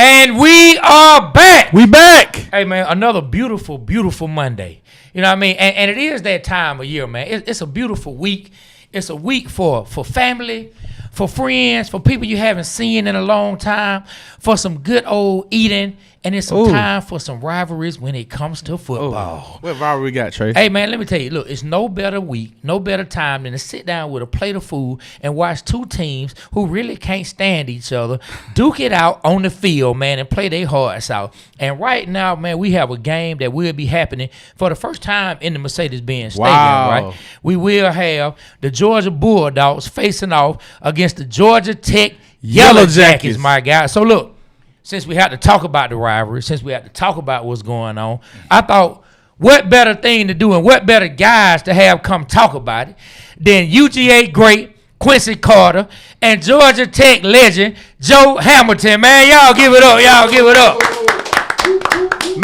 And we are back. We back. Hey, man, another beautiful, beautiful Monday. You know what I mean? And it is that time of year, man. It's a beautiful week. It's a week for family, for friends, for people you haven't seen in a long time, for some good old eating, and it's some time for some rivalries when it comes to football. What rivalry we got, Trey? Hey, man, let me tell you, look, it's no better week, no better time than to sit down with a plate of food and watch two teams who really can't stand each other duke it out on the field, man, and play their hearts out. And right now, man, we have a game that will be happening for the first time in the Mercedes-Benz Stadium, right? We will have the Georgia Bulldogs facing off against the Georgia Tech Yellow Jackets, my guy. So, look, since we had to talk about the rivalry, since we had to talk about what's going on, I thought, what better thing to do and what better guys to have come talk about it than UGA great Quincy Carter and Georgia Tech legend Joe Hamilton, man. Y'all give it up. Y'all give it up.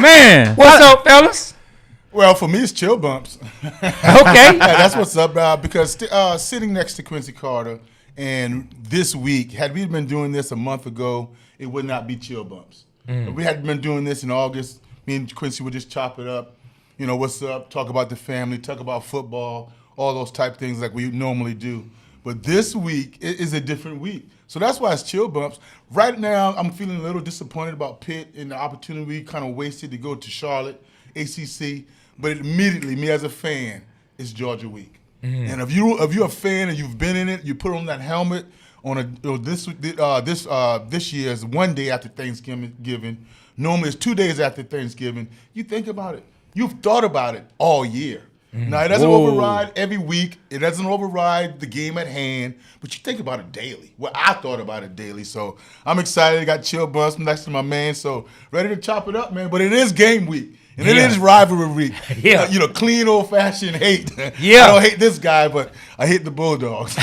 Man. What's up, fellas? Well, for me, it's chill bumps. Okay. That's what's up, because sitting next to Quincy Carter, and this week, had we been doing this a month ago, it would not be chill bumps. If we had been doing this in August, me and Quincy would just chop it up. You know, what's up, talk about the family, talk about football, all those type things like we normally do. But this week is a different week. So that's why it's chill bumps. Right now, I'm feeling a little disappointed about Pitt and the opportunity we kind of wasted to go to Charlotte, ACC. But immediately, me as a fan, it's Georgia week. And if you're a fan and you've been in it, you put on that helmet on this year's one day after Thanksgiving. Normally, it's 2 days after Thanksgiving. You think about it. You've thought about it all year. Now, it doesn't override every week. It doesn't override the game at hand. But you think about it daily. Well, I thought about it daily. So I'm excited. I got chill bumps next to my man. So ready to chop it up, man. But it is game week. And it is rivalry week. Clean old-fashioned hate. I don't hate this guy, but I hate the Bulldogs.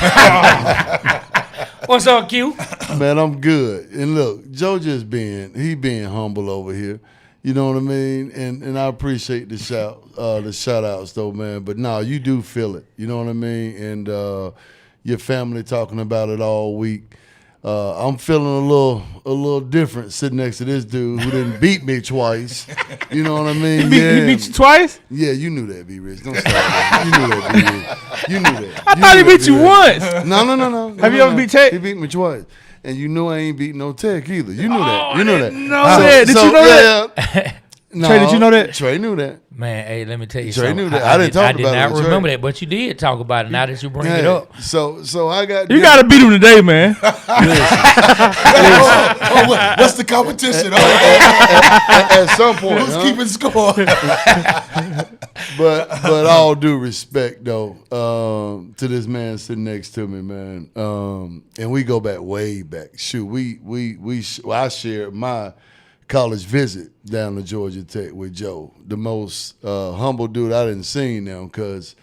What's up, Q? Man, I'm good. And look, Joe just being humble over here. You know what I mean? And I appreciate the shout-outs, though, man. But, no, you do feel it. You know what I mean? And your family talking about it all week. I'm feeling a little different sitting next to this dude who didn't beat me twice. You know what I mean? He beat you twice? Yeah, you knew that, B-Rich. Don't start that. You knew that, B-Rich. You knew that. I thought he beat you once. No. Have you ever beat Tech? He beat me twice. And you knew I ain't beat no Tech either. You knew that. You know that. Did you know that? No, Trey, did you know that? Trey knew that. Man, hey, let me tell you Trey something. knew that. I didn't talk about it. I did not with remember Trey. that, but you did talk about it now that you bring it up. So I got. You got to beat him today, man. What's the competition? At some point. Who's keeping score? But all due respect, though, to this man sitting next to me, man. And we go way back. Shoot, I shared my college visit down to Georgia Tech with Joe, the most humble dude I didn't see now, because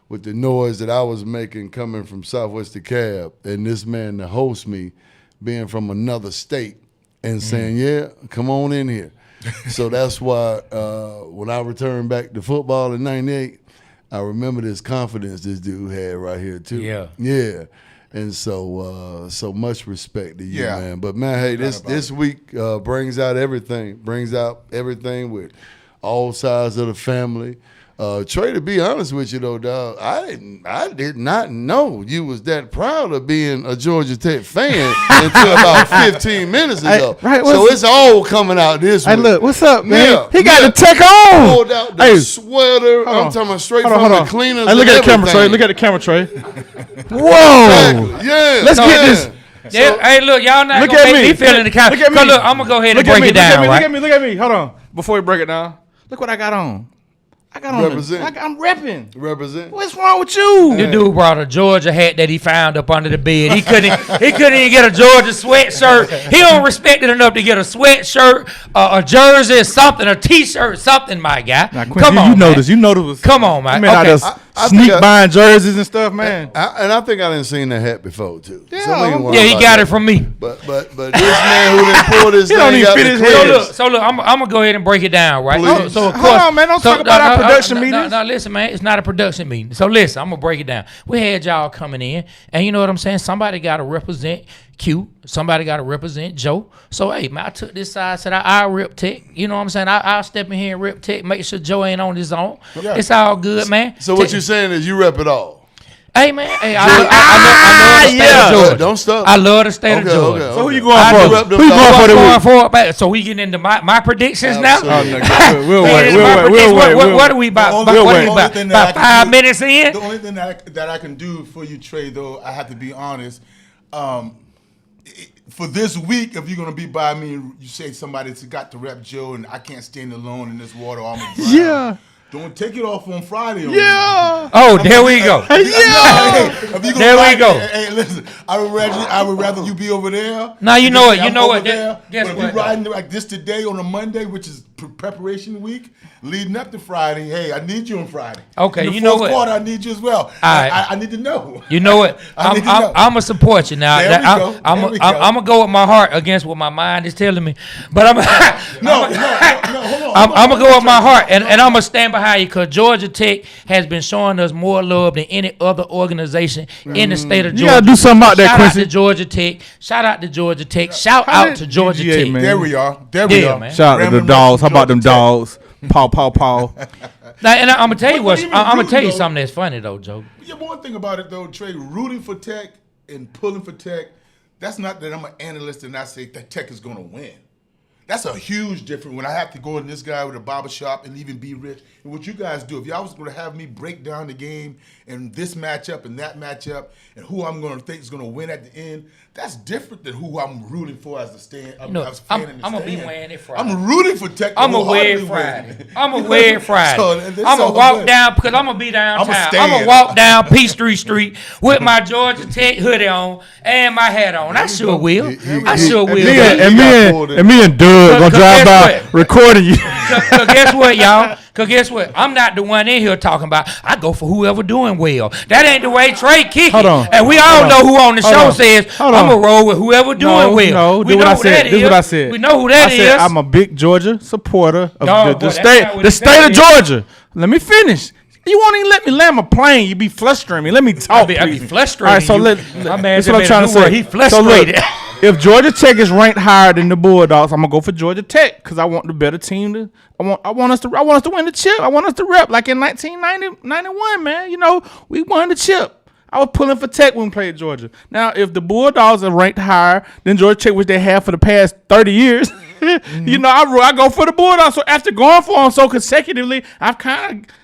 with the noise that I was making coming from Southwest DeKalb, and this man to host me being from another state and saying, yeah, come on in here. So that's why when I returned back to football in '98, I remember this confidence this dude had right here too. Yeah. And so much respect to you, man. But, man, hey, this week brings out everything with all sides of the family. Trey, to be honest with you, though, dog, I did not know you was that proud of being a Georgia Tech fan until about 15 minutes ago. So it's all coming out this week. Hey, look, what's up, man? Yeah, he got the Tech on. Pulled out the sweater. I'm talking about straight from the cleaners. Hey, look at the camera, Trey. Look at the camera, Trey. Whoa. Exactly. Yeah. Let's get this. Yeah, hey, look, y'all not Look gonna at make me. me feel in the couch. Look at me. Look, I'm gonna go ahead and break it down, right? Look at me. Hold on. Before we break it down, look what I got on. Represent. I'm repping. Represent. What's wrong with you? The dude brought a Georgia hat that he found up under the bed. He couldn't even get a Georgia sweatshirt. He don't respect it enough to get a sweatshirt, a jersey, something, a T-shirt, something, my guy. Now, Quincy, come on, you know man. this. You know this was. Come on, man. I mean, Okay. I sneak buying jerseys and stuff, man. I think I didn't seen that hat before too. Yeah, he got it from me. But this man who didn't pull this He don't thing even out fit the his cleaners. head. So look, I'm gonna go ahead and break it down, right? Please. So of Hold course, on, man. Don't talk about our production meetings? No, listen, man. It's not a production meeting. So listen, I'm gonna break it down. We had y'all coming in, and you know what I'm saying. Somebody got to represent Q. Somebody got to represent Joe. So hey, man, I took this side. Said I'll rip Tech. You know what I'm saying. I'll step in here and rip Tech. Make sure Joe ain't on his own. Yeah. It's all good, man. So what you're saying is you rep it all. Hey man, I love the state of Georgia. Don't stop. I love the state of Georgia. So who you going for? Who you going for? So we getting into my predictions now. We'll wait. What are we about? About 5 minutes in? The only thing that I can do for you, Trey, though, I have to be honest. For this week, if you're gonna be by me, and you say somebody's got to rep Joe, and I can't stand alone in this water. I'm gonna drown. Yeah. Don't take it off on Friday. Oh, there we go. There we go. Hey, listen, I would rather you be over there. Now you know it. You know what? Guess what? If you're riding like this today on a Monday, which is preparation week, leading up to Friday, hey, I need you on Friday. Okay, in the you know what? Quarter, I need you as well. All right. I need to know. You know what? I'm gonna support you now. I'm gonna go with my heart against what my mind is telling me. But I'm hold on. I'm gonna go with my heart, and I'm gonna stand behind you because Georgia Tech has been showing us more love than any other organization in the state of Georgia. You gotta do something out there, Quincy. Shout out to Georgia Tech. Shout out to Georgia Tech. Shout out to Georgia UGA, Tech. man. There we are. Man. Shout out to the dogs. How about them dogs? Paw. Now, and I'm gonna tell you I'm gonna tell you something that's funny though, Joe. Yeah, one thing about it though, Trey, rooting for Tech and pulling for Tech, that's not that I'm an analyst and I say that Tech is gonna win. That's a huge difference when I have to go in this guy with a barbershop and even be rich. And what you guys do, if y'all was going to have me break down the game and this matchup and that matchup and who I'm going to think is going to win at the end, that's different than who I'm rooting for as the stand. I'm going to be wearing it Friday. I'm rooting for Tech. I'm going to wear it Friday. I'm going to wear it Friday. I'm going to walk down because I'm going to be downtown. I'm going to walk down Peachtree Street with my Georgia Tech hoodie on and my hat on. I sure will. I sure will. And me and Doug gonna drive by recording you. Cause guess what, y'all? Cause guess what? I'm not the one in here talking about. I go for whoever doing well. That ain't the way Trey kick it. And we all know who on the show says I'm gonna roll with whoever doing well. No, we know what I said. This is what I said. We know who that is. I'm a big Georgia supporter of the state of Georgia. Let me finish. You won't even let me land my plane. You be frustrating me. Let me talk. I be frustrating. All right, so that's what I'm trying to say. He frustrated. So if Georgia Tech is ranked higher than the Bulldogs, I'm gonna go for Georgia Tech because I want the better team. I want us to win the chip. I want us to rep like in 1991, man. You know, we won the chip. I was pulling for Tech when we played Georgia. Now, if the Bulldogs are ranked higher than Georgia Tech, which they have for the past 30 years, you know, I go for the Bulldogs. So after going for them so consecutively, I've kind of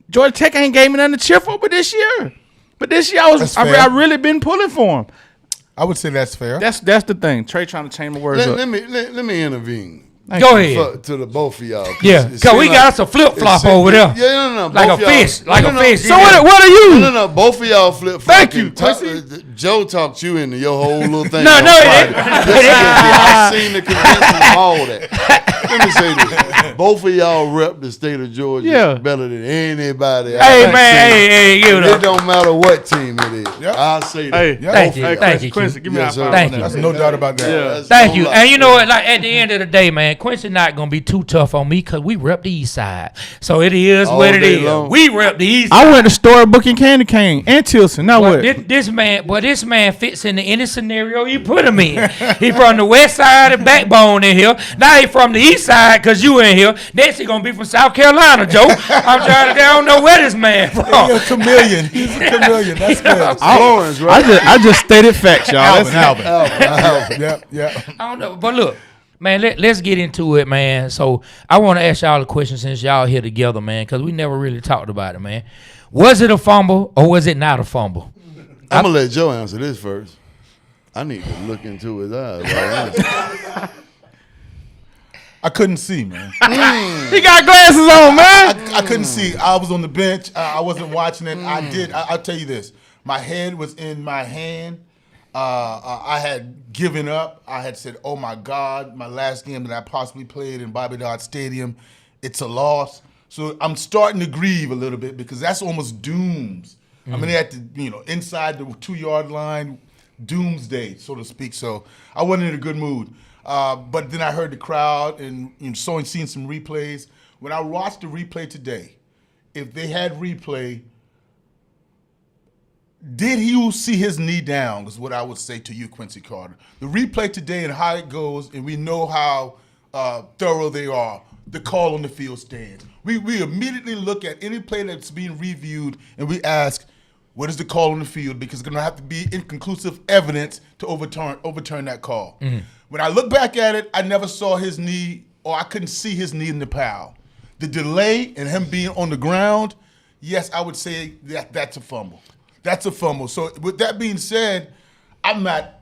Georgia Tech ain't gave me nothing to cheer for, but this year I really been pulling for them. I would say that's fair. That's the thing. Trey trying to change my words up. Let me intervene. Go ahead. To the both of y'all. Yeah, because we got us a flip-flop over there. Yeah, no. Like a fish. Like a fish. So what are you? No. Both of y'all flip-flop. Thank you. Joe talked you into your whole little thing. No, I seen the convincing of all that. Let me say this. Both of y'all rep the state of Georgia better than anybody. Hey, man. Hey, it don't matter what team it is. Yep. I'll say that. Thank you. Quincy, give me a thank you. There's no doubt about that. Yeah. Thank you. And you know what? Like at the end of the day, man, Quincy not gonna be too tough on me because we rep the East Side. So it is what it is. Long. We rep the East Side. I went to Storybook and Candy Cane and Tilson. Now what? This man fits into any scenario you put him in. He from the West Side and backbone in here. Now he from the East Side because you in here. Next he gonna be from South Carolina, Joe. I'm trying to. I don't know where this man from. He's a chameleon. He's a chameleon. That's good. Florence, right? I just stated facts, y'all. Alvin. Yep. I don't know, but look. Man, let's get into it, man. So I want to ask y'all a question since y'all here together, man, because we never really talked about it, man. Was it a fumble or was it not a fumble? I'm going to let Joe answer this first. I need to look into his eyes. Right? I couldn't see, man. He got glasses on, man. I couldn't see. I was on the bench. I wasn't watching it. I'll tell you this. My head was in my hand. I had given up. I had said, oh, my God, my last game that I possibly played in Waterboyz Stadium, it's a loss. So I'm starting to grieve a little bit because that's almost dooms. I mean, they had to, inside the 2-yard line, doomsday, so to speak. So I wasn't in a good mood. But then I heard the crowd and seeing some replays. When I watched the replay today, if they had replay, did you see his knee down is what I would say to you, Quincy Carter. The replay today and how it goes, and we know how thorough they are, the call on the field stands. We immediately look at any play that's being reviewed and we ask, what is the call on the field? Because it's going to have to be inconclusive evidence to overturn that call. Mm-hmm. When I look back at it, I never saw his knee, or I couldn't see his knee in the pile. The delay and him being on the ground, yes, I would say that's a fumble. That's a fumble. So with that being said, I'm not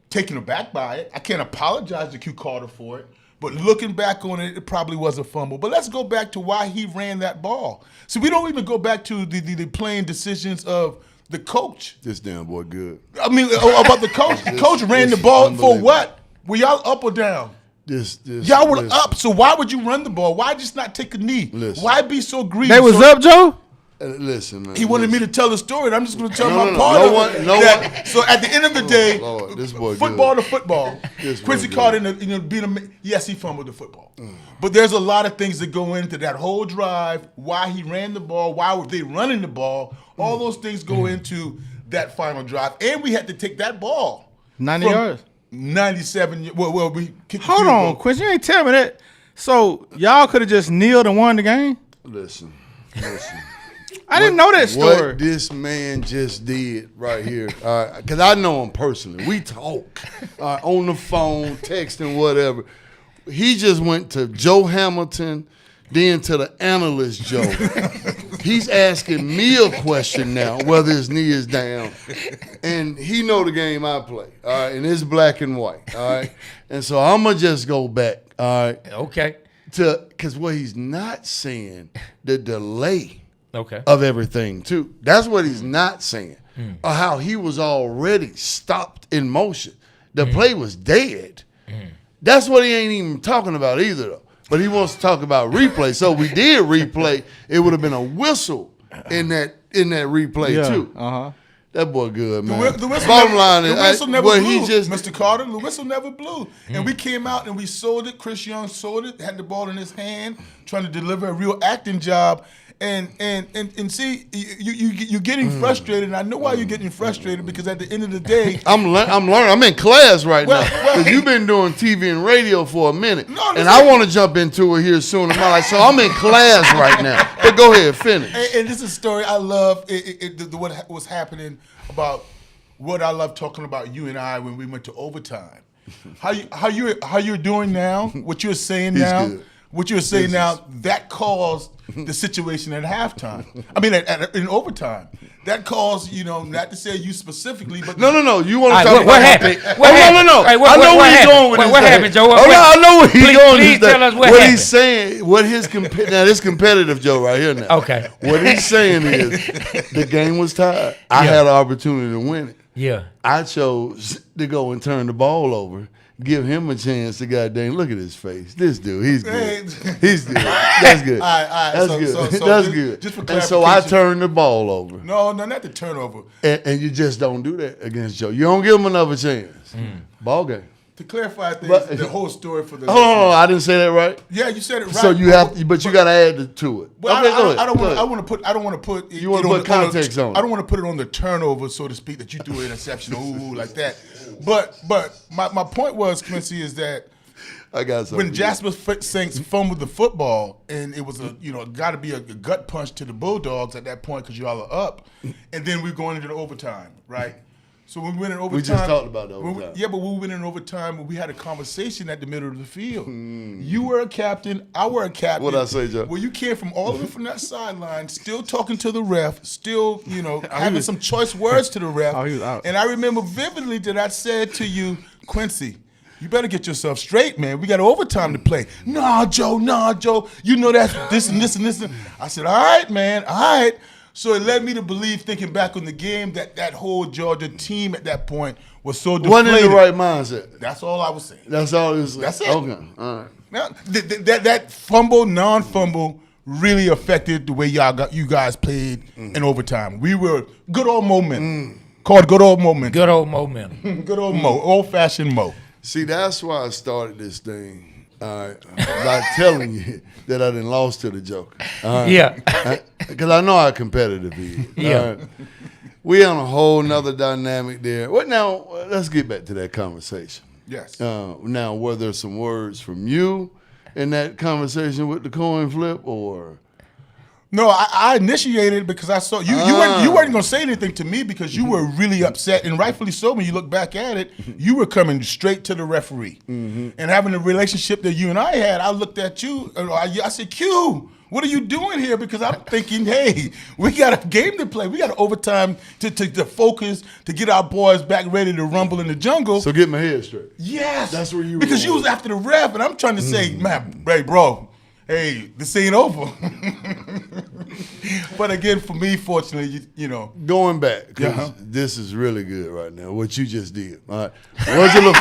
taken aback by it. I can't apologize to Q Carter for it. But looking back on it, it probably was a fumble. But let's go back to why he ran that ball. So we don't even go back to the playing decisions of the coach. This damn boy good. I mean, about the coach. The coach ran the ball for what? Were y'all up or down? Y'all were up. So why would you run the ball? Why just not take a knee? Why be so greedy? They was up, Joe? Listen, man. He wanted me to tell the story, and I'm just going to tell my part of it. So at the end of the day, football to football. Quincy Carter, yes, he fumbled the football. But there's a lot of things that go into that whole drive, why he ran the ball, why were they running the ball. All those things go into that final drive. And we had to take that ball. 90 yards? 97. Well, we kicked Hold on, Quincy, you ain't tell me that. So y'all could have just kneeled and won the game? Listen. I didn't know that story. What this man just did right here, because I know him personally. We talk on the phone, texting, whatever. He just went to Joe Hamilton, then to the analyst Joe. He's asking me a question now, whether his knee is down. And he know the game I play, all right, and it's black and white, all right? And so I'm going to just go back, all right? Okay. Because what he's not saying, the delay of everything, too. That's what he's not saying. Or how he was already stopped in motion. The play was dead. That's what he ain't even talking about either, though. But he wants to talk about replay. So we did replay. It would have been a whistle in that replay, too. That boy good, man. The whistle Bottom line is, the whistle never blew, he just, Mr. Carter. The whistle never blew. And we came out and we sold it. Chris Young sold it, had the ball in his hand, trying to deliver a real acting job. And see, you're getting frustrated, and I know why you're getting frustrated, because at the end of the day, I'm learning. I'm in class right now, because you've been doing TV and radio for a minute, and I want to jump into it here soon in my life. So I'm in class right now. But go ahead, finish. And this is a story I love. What was happening about what I love talking about you and I when we went to overtime. How you're doing now? What you're saying now? Good. What you're saying now, that caused the situation at halftime. I mean, in overtime. That caused, not to say you specifically, but... No. You want to talk about... What happened? No. Hey, I know where he's going with this. What happened, Joe? I know where he's going with this. Please tell us what happened. He's saying, now this competitive Joe right here now. Okay. What he's saying is, the game was tied. I had an opportunity to win it. Yeah. I chose to go and turn the ball over. Give him a chance to goddamn look at his face. This dude, he's good. He's good. That's good. All right. That's good. That's good. Just for and so I clarification. turned the ball over. No, not the turnover. And you just don't do that against Joe. You don't give him another chance. Ball game. To clarify things, the whole story for the... Hold on, I didn't say that right. Yeah, you said it right. So you have to, but you got to add to it. Well, okay, go ahead. I don't want to put. You want to put context on it. I don't want to put it on the turnover, so to speak, that you threw an interception, like that. But my point was, Quincy, is that I got something. When Jasper Saints fumbled the football, and it was got to be a gut punch to the Bulldogs at that point because y'all are up, and then we're going into the overtime, right? So when we went in overtime, we just talked about the overtime. But when we went in overtime, we had a conversation at the middle of the field. You were a captain, I were a captain. What'd I say, Joe? Well, you came from all the way from that sideline, still talking to the ref, still, having some choice words to the ref. Oh, he was out. And I remember vividly that I said to you, Quincy, you better get yourself straight, man. We got overtime to play. Nah, Joe. You know that's this and this and this. I said, all right, man, all right. So it led me to believe, thinking back on the game, that whole Georgia team at that point was so deflated. Wasn't in the right mindset. That's all I was saying. That's all it was. That's it. Okay, all right. Now, that fumble, non-fumble, really affected the way you guys played in overtime. We were good old moment. Called good old moment. Good old momentum. Good old Mo. Old-fashioned Mo. See, that's why I started this thing all right, by telling you that I done lost to the Joker. All right? Yeah. Because I know how competitive he is. Yeah. All right? We on a whole nother dynamic there. Well, now, let's get back to that conversation. Yes. Now, were there some words from you in that conversation with the coin flip, or? No, I initiated because I saw you. You weren't going to say anything to me because you were really upset, and rightfully so. When you look back at it, you were coming straight to the referee, and having the relationship that you and I had. I looked at you. I said, "Q, what are you doing here?" Because I'm thinking, hey, we got a game to play. We got overtime to focus to get our boys back ready to rumble in the jungle. So get my head straight. Yes, That's where you were because you going. was after the ref, and I'm trying to say, man, hey, bro. Hey, this ain't over. But again, for me, fortunately, you know. Going back, because this is really good right now, what you just did. All right. Was it a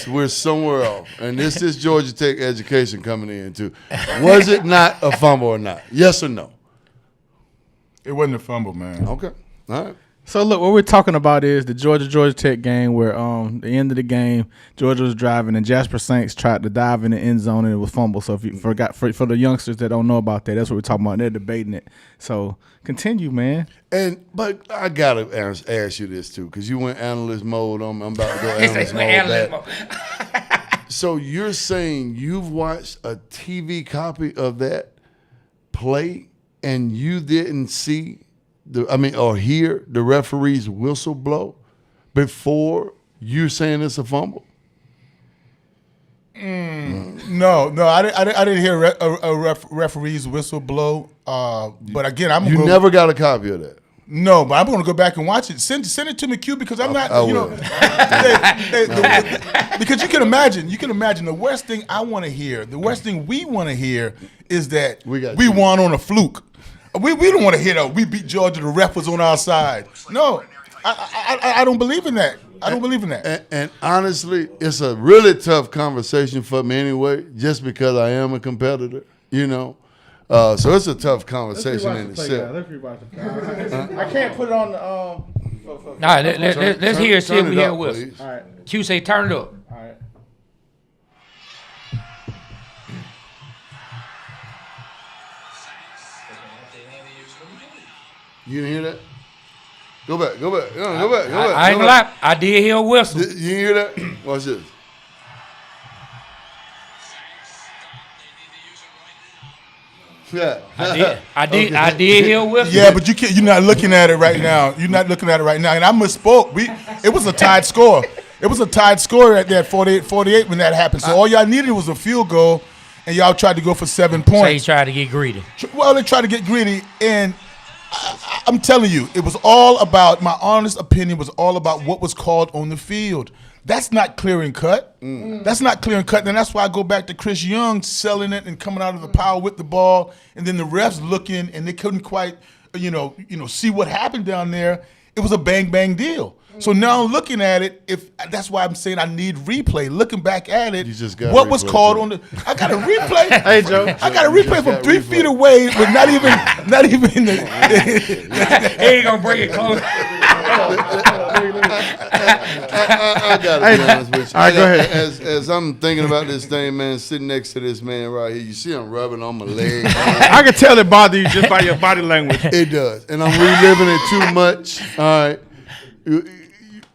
fumble? We're somewhere off. And this is Georgia Tech education coming in, too. Was it not a fumble or not? Yes or no? It wasn't a fumble, man. Okay. All right. So look, what we're talking about is the Georgia Tech game where the end of the game, Georgia was driving and Jasper Saints tried to dive in the end zone and it was fumble. So if you forgot, for the youngsters that don't know about that, that's what we're talking about. They're debating it. So continue, man. But I gotta ask you this too, because you went analyst mode on me. I'm about to go analyst mode back. So you're saying you've watched a TV copy of that play and you didn't see or hear the referee's whistle blow before you saying it's a fumble? No, I didn't hear a referee's whistle blow. But again, You never got a copy of that. No, but I'm going to go back and watch it. Send it to me, Q, because I'm not. You know, because you can imagine the worst thing I want to hear, the worst thing we want to hear is that we won on a fluke. We don't want to hear that we beat Georgia. The ref was on our side. No, I don't believe in that. I don't believe in that. And honestly, it's a really tough conversation for me anyway, just because I am a competitor, you know. So it's a tough conversation in itself. Let's rewatch the play. I can't put it on the. All right, let's hear. See if we hear whistle. All right. Q say turn it up. All right. You didn't hear that? Go back. Go back. I ain't gonna lie. I did hear a whistle. You didn't hear that? Watch this. Yeah. I did hear a whistle. Yeah, but you're not looking at it right now. You're not looking at it right now. And I misspoke. It was a tied score. It was a tied score at that 48 when that happened. So all y'all needed was a field goal, and y'all tried to go for 7 points. So he tried to get greedy. Well, they tried to get greedy, and I'm telling you, it was all about, my honest opinion was all about what was called on the field. That's not clear and cut. That's not clear and cut. And that's why I go back to Chris Young selling it and coming out of the power with the ball, and then the refs looking, and they couldn't quite, see what happened down there. It was a bang deal. So now looking at it, that's why I'm saying I need replay. Looking back at it, what was called on the? I got a replay. Hey Joe, I got a replay from 3 feet away, but not even in the. He ain't gonna bring it close. I gotta be honest with you. All right, go ahead. As I'm thinking about this thing, man, sitting next to this man right here, you see him rubbing on my leg. I can tell it bothers you just by your body language. It does, and I'm reliving it too much. All right,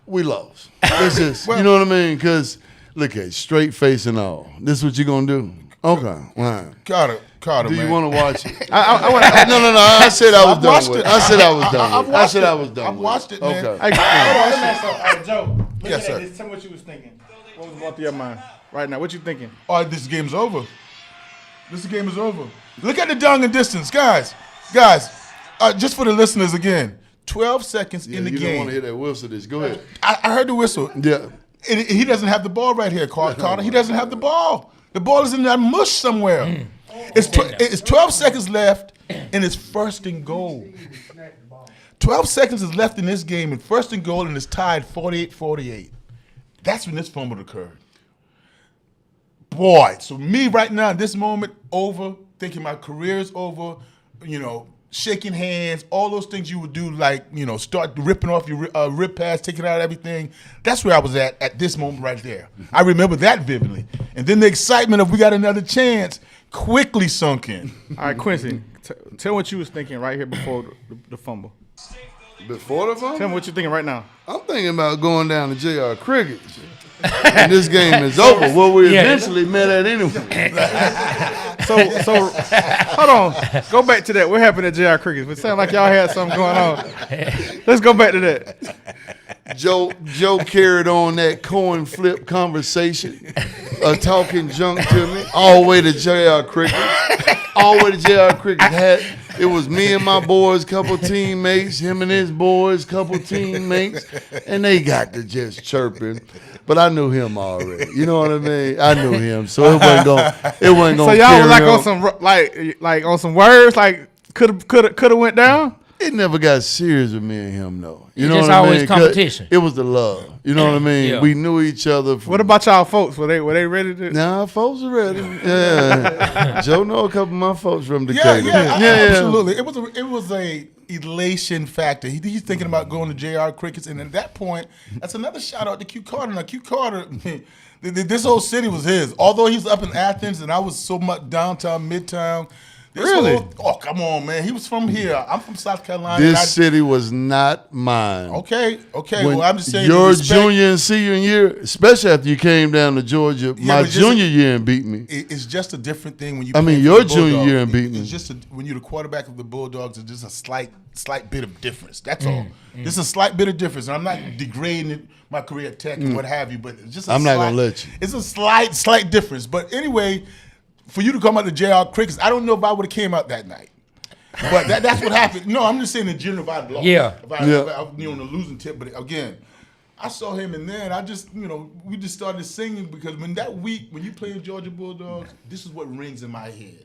we lost. It's just, you know what I mean? Because look at straight face and all. This is what you gonna do? Okay, all right. Carter, Do man. you want to watch it? No. I said I was done with it. I said I was done with it. I said I was done with it. I watched it, man. Okay. Joe, Yes, sir. Tell me what you was thinking. What was going through your mind right now? What you thinking? All right, this game's over. This game is over. Look at the down and distance, guys. Just for the listeners again, 12 seconds in the you game. don't want to hear that whistle. Go ahead. I heard the whistle. Yeah. And he doesn't have the ball right here, Carter. He doesn't have the ball. The ball is in that mush somewhere. It's 12 seconds left, and it's first and goal. 12 seconds is left in this game, and first and goal, and it's tied 48-48. That's when this fumble occurred. Boy, so me right now, in this moment, over, thinking my career is over, shaking hands, all those things you would do, like, start ripping off your rib pads, taking out everything. That's where I was at this moment right there. I remember that vividly. And then the excitement of we got another chance quickly sunk in. All right, Quincy, tell what you was thinking right here before the fumble. Before the fumble? Tell me what you're thinking right now. I'm thinking about going down to JR Cricket. And this game is over. Well, we eventually met at anyway. So hold on. Go back to that. What happened at JR Cricket? It sounded like y'all had something going on. Let's go back to that. Joe carried on that coin flip conversation, talking junk to me, all the way to JR Cricket. All the way to JR Cricket. It was me and my boys, couple teammates, him and his boys, couple teammates, and they got to just chirping. But I knew him already. You know what I mean? I knew him, so it wasn't going. So y'all was like on some like on some words, like could have went down. It never got serious with me and him, though. You know just what I mean? always competition. It was the love. You know what I mean? Yeah. We knew each other. What about y'all folks? Were they ready to? Nah, folks are ready. Yeah, Joe know a couple of my folks from Decatur. Absolutely. It was a elation factor. He's thinking about going to JR Crickets, and at that point, that's another shout out to Q Carter. Now, Q Carter, this whole city was his. Although he was up in Athens, and I was so much downtown, midtown. Really? Come on, man. He was from here. I'm from South Carolina. This city was not mine. Okay. When Well, I'm just saying. your junior and senior year, especially after you came down to Georgia, my junior year and beat me. It's just a different thing when you. Your junior year and beat me. It's just when you're the quarterback of the Bulldogs. It's just a slight bit of difference. That's all. Just a slight bit of difference. And I'm not degrading my career at Tech and what have you, but it's just. I'm not gonna let you. It's a slight difference. But anyway. For you to come out to JR Crickets, I don't know if I would have came out that night. But that's what happened. No, I'm just saying in general if I'd lost. Yeah. If I on the losing tip. But again, I saw him and then I just, we just started singing because when that week, when you play in Georgia Bulldogs, this is what rings in my head.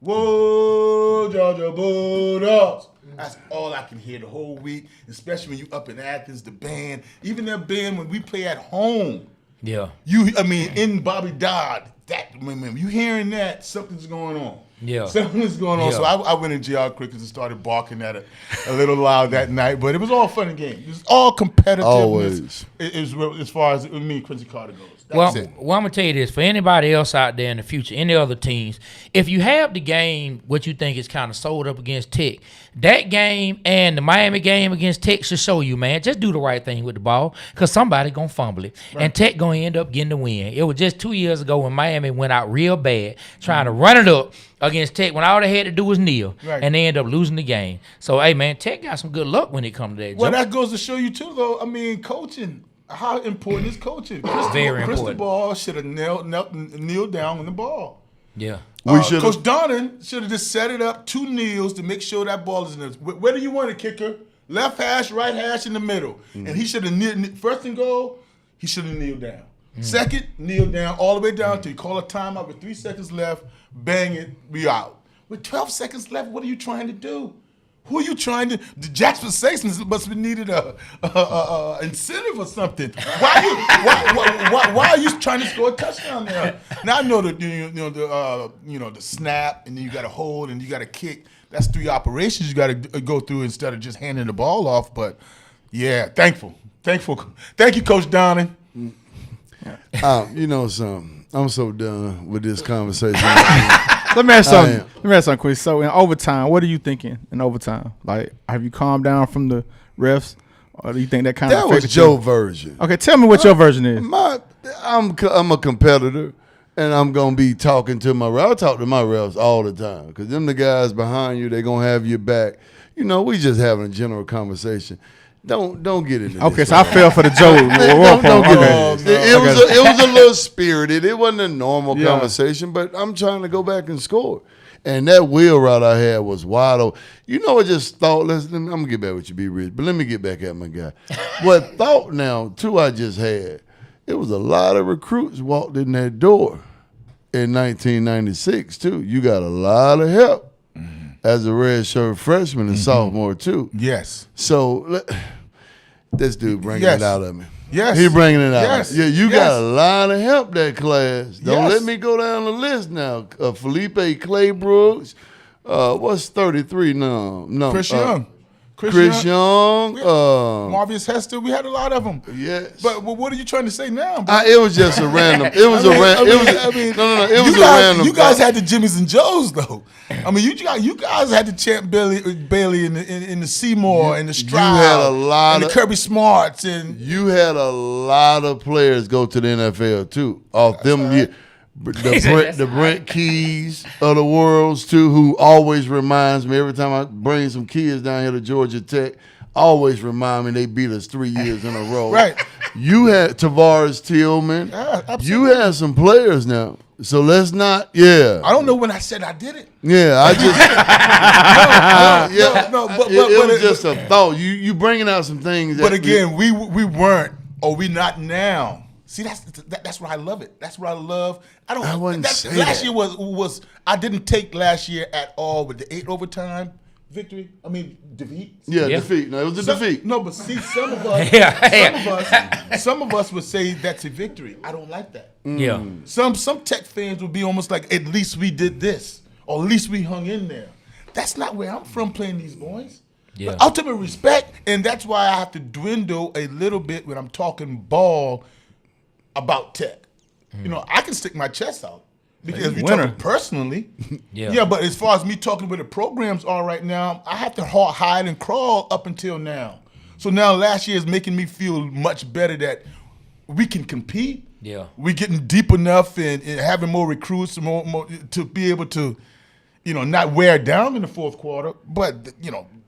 Whoa, Georgia Bulldogs. That's all I can hear the whole week, especially when you up in Athens, the band. Even that band when we play at home. Yeah. In Bobby Dodd. When you hearing that, something's going on. Yeah. Something's going on. Yeah. So I went in JR Crickets and started barking at it a little loud that night. But it was all fun and games. It was all competitiveness. Always. As far as me and Quincy Carter goes. Well, I'm going to tell you this. For anybody else out there in the future, any other teams, if you have the game, what you think is kind of sold up against Tech, that game and the Miami game against Tech should show you, man, just do the right thing with the ball because somebody going to fumble it. Right. And Tech going to end up getting the win. It was just 2 years ago when Miami went out real bad trying to run it up against Tech when all they had to do was kneel. Right. And they end up losing the game. So, hey, man, Tech got some good luck when it comes to that. Well, that goes to show you, too, though, coaching. How important is coaching? Very important. Cristobal should have kneeled down on the ball. Yeah. Coach Donnan should have just set it up 2 kneels to make sure that ball is in there. Where do you want it, kicker? Left hash, right hash, in the middle. And he should have first and goal, he should have kneeled down. Second, kneel down all the way down till you call a timeout with 3 seconds left, bang it, we out. With 12 seconds left, what are you trying to do? Who are you trying to? The Jasper Sexton must have needed a incentive or something. Why are you trying to score a touchdown there? Now I know the snap and then you got to hold and you got to kick. That's 3 operations you got to go through instead of just handing the ball off. But yeah, thankful. Thank you, Coach Donnan. Something. I'm so done with this conversation. Let me ask something, Chris. So in overtime, what are you thinking in overtime? Like, have you calmed down from the refs, or do you think that kind of affected was Joe's version? Okay, tell me what your version is. I'm a competitor, and I'm gonna be talking to my refs. I talk to my refs all the time because them the guys behind you. They gonna have your back. We just having a general conversation. Don't get into this. Okay, so I fell for the Joe. Don't get into this. It was a little spirited. It wasn't a normal conversation, but I'm trying to go back and score. And that wheel route I had was wide open. I just thought, I'm going to get back with you, B-Rich, but let me get back at my guy. What thought now, too, I just had, it was a lot of recruits walked in that door in 1996, too. You got a lot of help. As a redshirt freshman and sophomore, too. Yes. So, this dude bringing it out of me. Yes. He bringing it out. Yes. Yeah, you got a lot of help that class. Don't Yes. let me go down the list now. Felipe Claybrooks, What's 33 now? No, Chris Young. Chris Young. Marvius Hester. We had a lot of them. Yes. But what are you trying to say now, bro? It was just a random. It was a random. It was a random. You guys had the Jimmys and Joes though. I mean, you guys had the Champ Bailey in the Seymour and the Stroud. You had a lot and of the Kirby Smarts and you had a lot of players go to the NFL too. Off them, the Brent Keys of the worlds too, who always reminds me every time I bring some kids down here to Georgia Tech. Always remind me they beat us 3 years in a row. Right. You had Tavares Tillman. Yeah, you had some players now. So let's not. Yeah. I don't know when I said I did it. Yeah, I just. But it was just a thought. You bringing out some things. But again, we weren't, or we not now. See, that's why I love it. That's what I love. I wouldn't say last that. year was I didn't take last year at all with the 8 overtime victory. I mean defeat. Yeah, defeat. No, it was a defeat. No, but see, some of us would say that's a victory. I don't like that. Yeah. Some Tech fans would be almost like, at least we did this, or at least we hung in there. That's not where I'm from playing these boys. Yeah. But ultimate respect, and that's why I have to dwindle a little bit when I'm talking ball about Tech. You know, I can stick my chest out because we talking personally. Yeah, but as far as me talking where the programs are right now, I have to hide and crawl up until now. So now last year is making me feel much better that we can compete. Yeah, we're getting deep enough and having more recruits, more to be able to, not wear down in the fourth quarter. But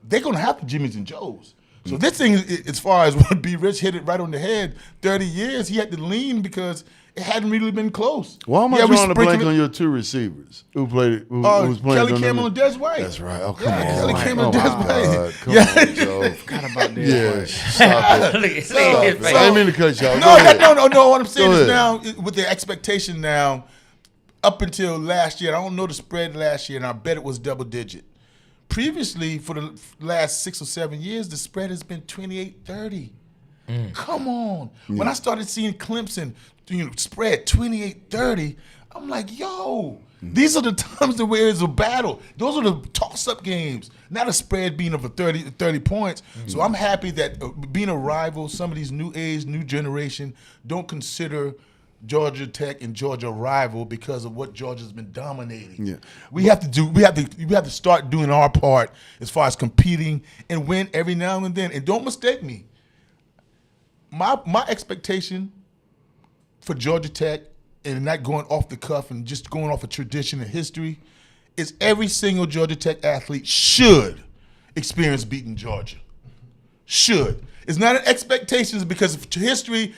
they're gonna have the Jimmys and Joes. So this thing, as far as what B. Rich hit it right on the head, 30 years, he had to lean because it hadn't really been close. Why am I drawing a blank on your two receivers who played? Who was playing? Kelly Campbell and Des White. That's right. Oh, come on. Kelly Campbell and Des White. Come on, Joe. Forgot about that. Stop it. Stop it. I didn't mean to cut you off. No. What I'm saying is now, with the expectation now, up until last year, I don't know the spread last year, and I bet it was double digit. Previously, for the last 6 or 7 years, the spread has been 28-30. Come on. When I started seeing Clemson spread 28-30, I'm like, yo, these are the times where it's a battle. Those are the toss-up games, not a spread being of a 30 points. So I'm happy that being a rival, some of these new age, new generation don't consider Georgia Tech and Georgia rival because of what Georgia's been dominating. Yeah. We have to start doing our part as far as competing and win every now and then. And don't mistake me. My expectation for Georgia Tech, and not going off the cuff and just going off of tradition and history, is every single Georgia Tech athlete should experience beating Georgia. Should. It's not an expectation because of history.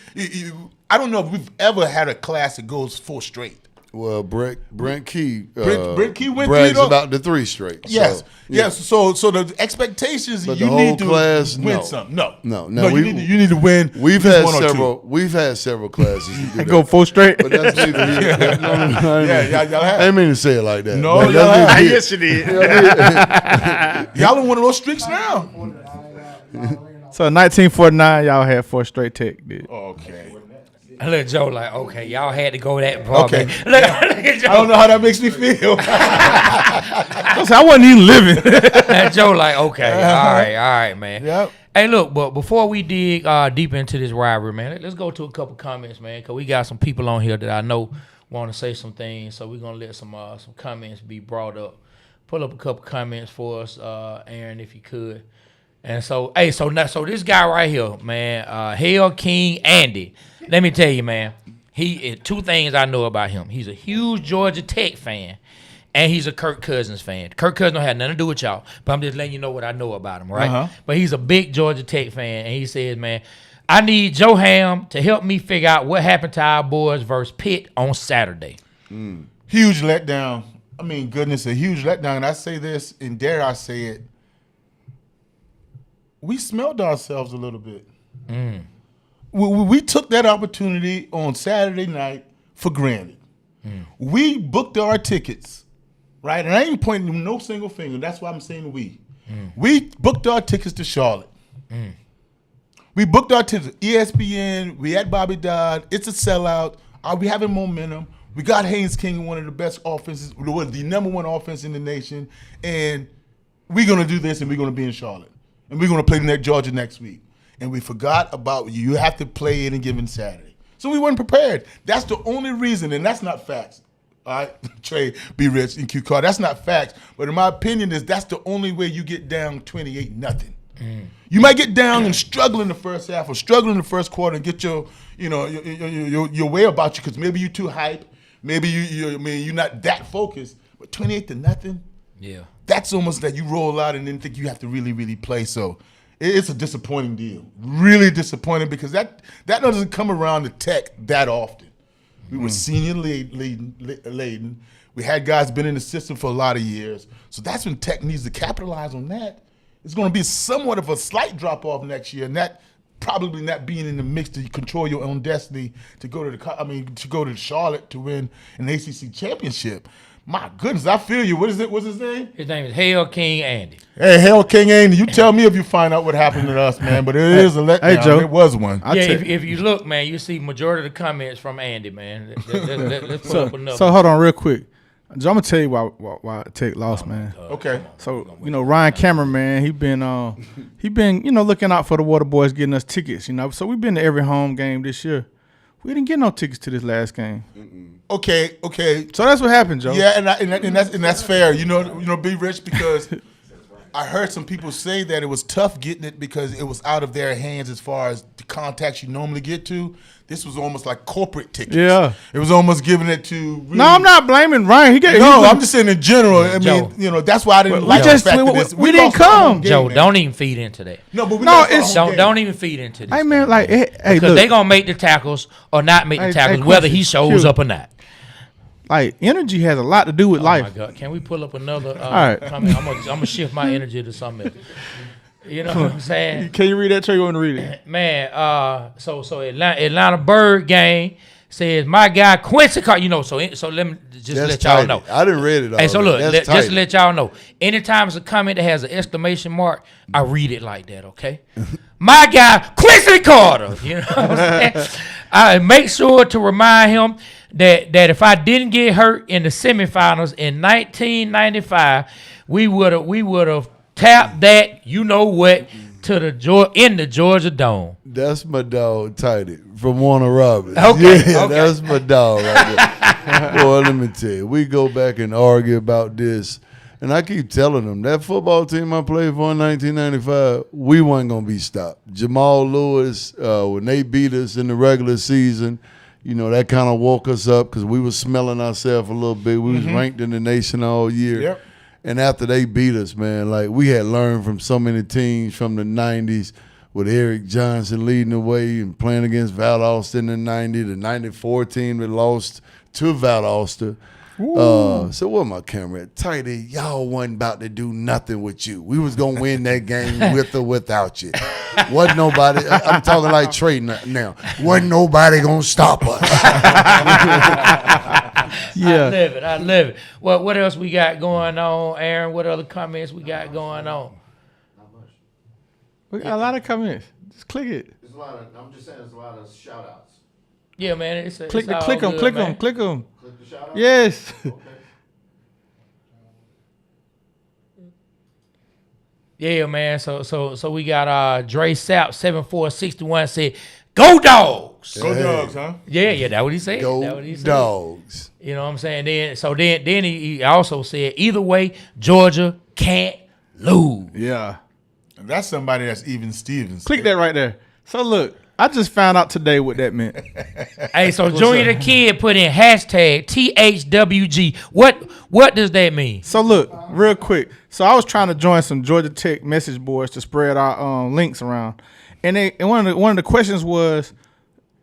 I don't know if we've ever had a class that goes 4 straight. Well, Brent Key Brent Key went brags about the 3 straight. Yes, so, yes. So the expectations but you the need to class, win some. No. You need to win. We've had several classes. You go 4 straight. But that's neither here. Y'all have. I didn't mean to say it like that. No, y'all have. Yes, you did. Y'all in one of those streaks now. So 1949, y'all had 4 straight Tech. Dude. Okay. Look, Joe, like, okay, y'all had to go that far. Okay. Look at Joe. I don't know how that makes me feel. I wasn't even living. Joe, like, okay, all right, man. Yep. Hey, look, but before we dig deep into this rivalry, man, let's go to a couple comments, man, because we got some people on here that I know want to say some things, so we're going to let some comments be brought up. Pull up a couple comments for us, Aaron, if you could. And so, hey, so this guy right here, man, Hail King Andy. Let me tell you, man, he 2 things I know about him. He's a huge Georgia Tech fan, and he's a Kirk Cousins fan. Kirk Cousins don't have nothing to do with y'all, but I'm just letting you know what I know about him, right? But he's a big Georgia Tech fan, and he says, man, I need Joe Ham to help me figure out what happened to our boys versus Pitt on Saturday. Huge letdown. I mean, goodness, a huge letdown. And I say this, and dare I say it, we smelled ourselves a little bit. We took that opportunity on Saturday night for granted. We booked our tickets, right? And I ain't pointing to no single finger. That's why I'm saying we. We booked our tickets to Charlotte. We booked our tickets. ESPN. We had Bobby Dodd. It's a sellout. Are we having momentum? We got Haynes King, one of the best offenses, the number 1 offense in the nation, and we're going to do this, and we're going to be in Charlotte. And we're going to play Georgia next week. And we forgot about you. You have to play any given Saturday. So we weren't prepared. That's the only reason, and that's not facts. All right, Trey, be rich, and Q Carter. That's not facts. But in my opinion, that's the only way you get down 28-0. You might get down and struggle in the first half or struggle in the first quarter and get your way about you because maybe you're too hype. Maybe you're not that focused. But 28-0, Yeah. That's almost that you roll out and then think you have to really, really play. So it's a disappointing deal. Really disappointing because that doesn't come around to Tech that often. We were senior laden. We had guys been in the system for a lot of years. So that's when Tech needs to capitalize on that. It's going to be somewhat of a slight drop-off next year, and that probably not being in the mix to control your own destiny to go to Charlotte to win an ACC championship. My goodness, I feel you. What's his name? His name is Hail King Andy. Hey, Hail King Andy, you tell me if you find out what happened to us, man. But it is a letdown. Hey, Joe. It was one. If you look, man, you see majority of the comments from Andy, man. Let's put up another. So hold on real quick. Joe, I'm gonna tell you why Tech lost, man. Okay. So Ryan Cameron, man, he been looking out for the Waterboyz, getting us tickets. So we've been to every home game this year. We didn't get no tickets to this last game. Okay. So that's what happened, Joe. Yeah, and that's fair. Be rich because I heard some people say that it was tough getting it because it was out of their hands as far as the contacts you normally get to. This was almost like corporate tickets. Yeah. It was almost giving it to. Really, No, I'm not blaming Ryan. I'm just saying in general. I Joe. mean, that's why I didn't like the fact that this. we didn't lost our home come. game, Joe, man. don't even feed into that. No, but we lost our home game. Don't even feed into this. Hey man, like, hey, because look, they gonna make the tackles or not make the Hey, tackles, hey, whether Quincy, he shows shoot. up or not. like energy has a lot to do with Oh my life. God! Can we pull up another? right. Comment? I'm gonna shift my energy to something else. You know what I'm saying, Can you read that? Trey, you want to read it? man? So Atlanta Bird game says my guy Quincy Carter. So let me just That's let y'all tight. know. I didn't read it all. Hey, so look, That's just to tight. let y'all know, anytime it's a comment that has an exclamation mark, I read it like that, okay? My guy, Quincy Carter, you know what I'm saying? I make sure to remind him that if I didn't get hurt in the semifinals in 1995, we would have tapped that, you know what, to the Georgia Dome. That's my dog, Tidy, from Warner Robins. Okay, Yeah, okay. that's my dog right there. Boy, let me tell you, we go back and argue about this. And I keep telling them, that football team I played for in 1995, we wasn't going to be stopped. Jamal Lewis, when they beat us in the regular season, that kind of woke us up because we was smelling ourselves a little bit. We was ranked in the nation all year. Yep. And after they beat us, man, like we had learned from so many teams from the 90s with Eric Johnson leading the way and playing against Valdosta in the 90, the 94 team that lost to Valdosta. So what my camera at? Tighty, y'all wasn't about to do nothing with you. We was going to win that game with or without you. Wasn't nobody, I'm talking like Trey now. Wasn't nobody going to stop us. Yeah. I love it. Well, what else we got going on, Aaron? What other comments we got going on? We got a lot of comments. Just click it. There's a lot of, I'm just saying there's a lot of shout outs. Yeah, man. Click all them. good, Click man. them. Click them. Click the shout out? Yes. Okay. Yeah, man. So we got Dre Sapp 7461 said, "Go Dogs." Go Dogs, huh? Yeah, that's what he said. Go That what he said. Dogs. You know what I'm saying? Then he also said, either way, Georgia can't lose. Yeah. And that's somebody that's even Stevens. Click that right there. So look, I just found out today what that meant. Hey, so Junior the Kid put in hashtag THWG. What does that mean? So look, real quick. So I was trying to join some Georgia Tech message boards to spread our links around, and one of the questions was,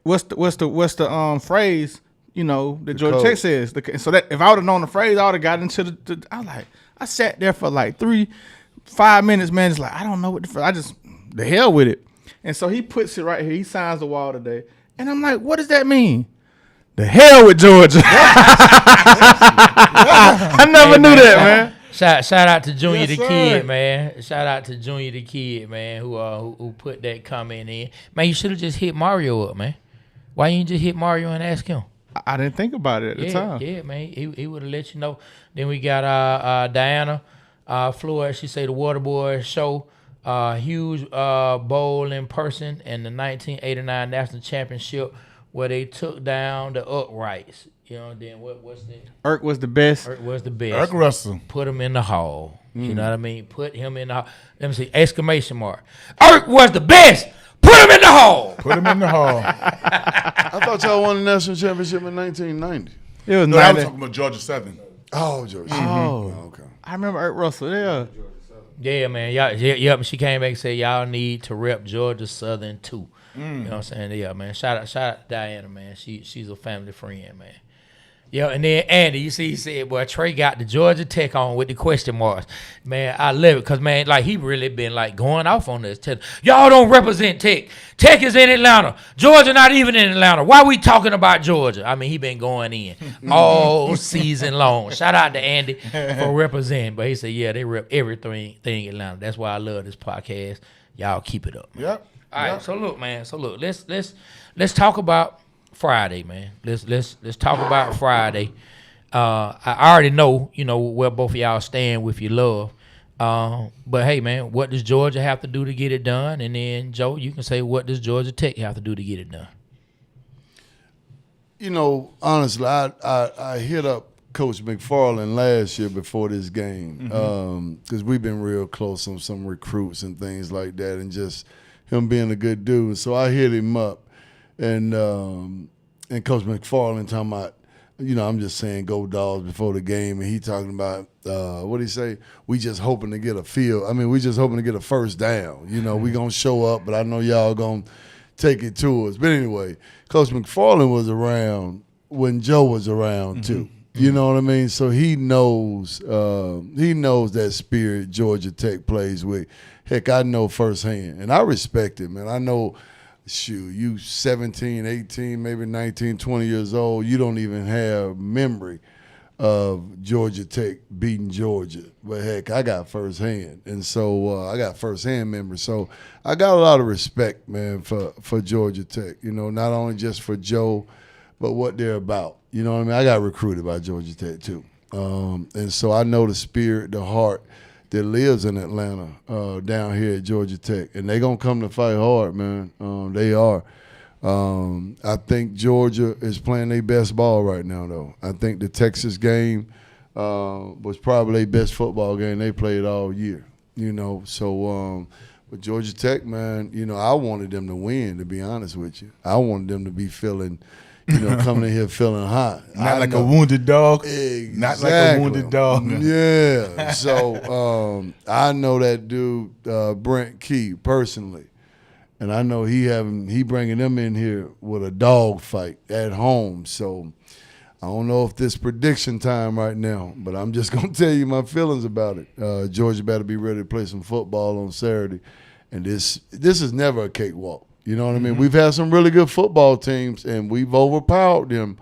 what's the phrase that Georgia Tech says? So that if I would have known the phrase, I would have got into the. I sat there for like 3-5 minutes, man. It's like I don't know what the hell with it. And so he puts it right here. He signs the wall today, and I'm like, what does that mean? The hell with Georgia. I never knew that, man. Shout out to Junior Yes, the sir. Kid, man. Shout out to Junior the Kid, man, who put that comment in. Man, you should have just hit Mario up, man. Why you didn't just hit Mario and ask him? I didn't think about it at the time. Yeah, man. He would have let you know. Then we got Diana Flores. She say the Waterboyz Show, huge bowl in person in the 1989 National Championship where they took down the Uprights. You know, then what's the Irk was the best. Irk was the best. Irk Russell. Put him in the hall. You know what I mean? Put him in the hall. Let me see, exclamation mark. Irk was the best. Put him in the hall. Put him in the hall. I thought y'all won the national championship in 1990. It was No, I was 90. talking about Georgia Southern. Oh, George. Oh, Okay. I remember Irk Russell. Yeah. Yeah, man. Yep. She came back and said y'all need to rep Georgia Southern too. You know what I'm saying? Yeah, man. Shout out to Diana, man. She's a family friend, man. Yeah, and then Andy, you see, he said, boy, Trey got the Georgia Tech on with the question marks. Man, I love it because, man, like, he really been, like, going off on this. Y'all don't represent Tech. Tech is in Atlanta. Georgia not even in Atlanta. Why we talking about Georgia? I mean, he been going in all season long. Shout out to Andy for representing. But he said, yeah, they rep everything Atlanta. That's why I love this podcast. Y'all keep it up. Man. Yep. All right, so look, man. Let's talk about Friday, man. Let's talk about Friday. I already know, where both of y'all stand with your love. But hey, man, what does Georgia have to do to get it done? And then Joe, you can say, what does Georgia Tech have to do to get it done? Honestly, I hit up Coach McFarland last year before this game because we've been real close on some recruits and things like that, and just him being a good dude. So I hit him up. And Coach McFarland talking about, I'm just saying go Dogs before the game, and he talking about what he say? We just hoping to get a field. I mean, we just hoping to get a first down. We gonna show up, but I know y'all gonna take it to us. But anyway, Coach McFarland was around when Joe was around too. You know what I mean? So he knows that spirit Georgia Tech plays with. Heck, I know firsthand, and I respect it, man. I know. Shoot, you 17, 18, maybe 19, 20 years old, you don't even have memory of Georgia Tech beating Georgia. But heck, I got firsthand. And so I got firsthand memory. So I got a lot of respect, man, for Georgia Tech, not only just for Joe, but what they're about. You know what I mean? I got recruited by Georgia Tech too. And so I know the spirit, the heart that lives in Atlanta down here at Georgia Tech. And they going to come to fight hard, man. They are. I think Georgia is playing their best ball right now, though. I think the Texas game was probably their best football game they played all year, So, but Georgia Tech, man, I wanted them to win, to be honest with you. I wanted them to be feeling – coming in here feeling hot. Not like a wounded dog. Exactly. Not like a wounded dog. Yeah. So I know that dude, Brent Key, personally. And I know he bringing them in here with a dog fight at home. So I don't know if this prediction time right now, but I'm just going to tell you my feelings about it. Georgia better be ready to play some football on Saturday. And this is never a cakewalk. You know what I mean? We've had some really good football teams, and we've overpowered them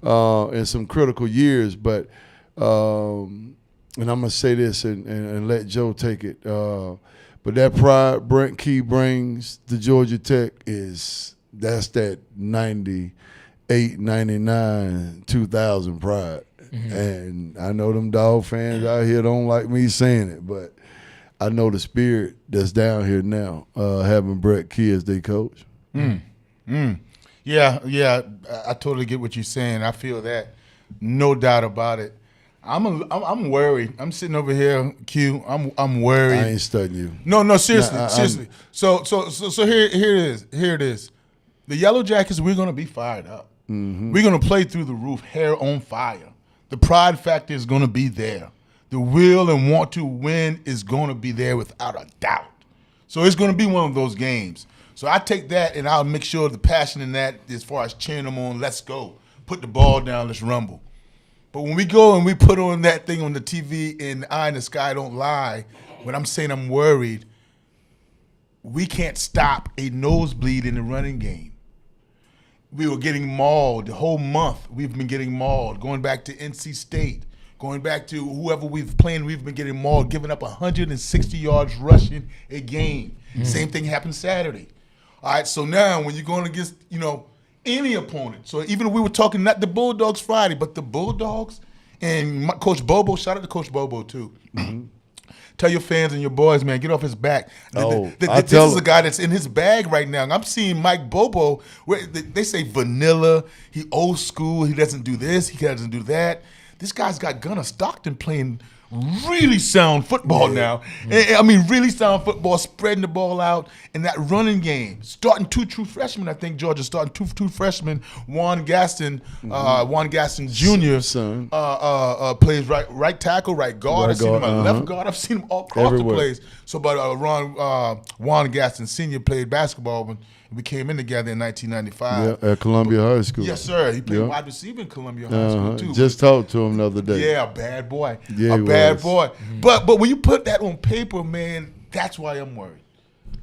in some critical years. But and I'm going to say this and let Joe take it. But that pride Brent Key brings to Georgia Tech that's that 98, 99, 2000 pride. And I know them dog fans out here don't like me saying it, but I know the spirit that's down here now, having Brett Key as their coach. Yeah, I totally get what you're saying. I feel that, no doubt about it. I'm worried. I'm sitting over here, Q. I'm worried. I ain't studying you. No, seriously, seriously. So here it is. The Yellow Jackets, we're gonna be fired up. We're gonna play through the roof, hair on fire. The pride factor is gonna be there. The will and want to win is going to be there without a doubt. So it's going to be one of those games. So I take that, and I'll make sure the passion in that, as far as cheering them on, let's go. Put the ball down, let's rumble. But when we go and we put on that thing on the TV and Eye in the Sky don't lie, when I'm saying I'm worried, we can't stop a nosebleed in the running game. We were getting mauled the whole month. We've been getting mauled, going back to NC State. Going back to whoever we've played, we've been getting mauled, giving up 160 yards rushing a game. Same thing happened Saturday. All right, so now when you're going against, any opponent. So even if we were talking not the Bulldogs Friday, but the Bulldogs and Coach Bobo, shout out to Coach Bobo too. Tell your fans and your boys, man, get off his back. This is a guy that's in his bag right now. I'm seeing Mike Bobo, where they say vanilla, he old school, he doesn't do this, he doesn't do that. This guy's got Gunnar Stockton playing really sound football now. I mean, really sound football, spreading the ball out, and that running game. Starting two true freshmen, I think Georgia starting two freshmen. Juan Gaston Jr. Plays right tackle, right guard. I've seen him at left guard. I've seen him all across the place. So, but Juan Gaston Sr. played basketball when we came in together in 1995. Yeah, at Columbia High School. Yes, sir. He played wide receiver in Columbia High School too. Just talked to him the other day. Yeah, a bad boy. Yeah, bad boy. But when you put that on paper, man, that's why I'm worried.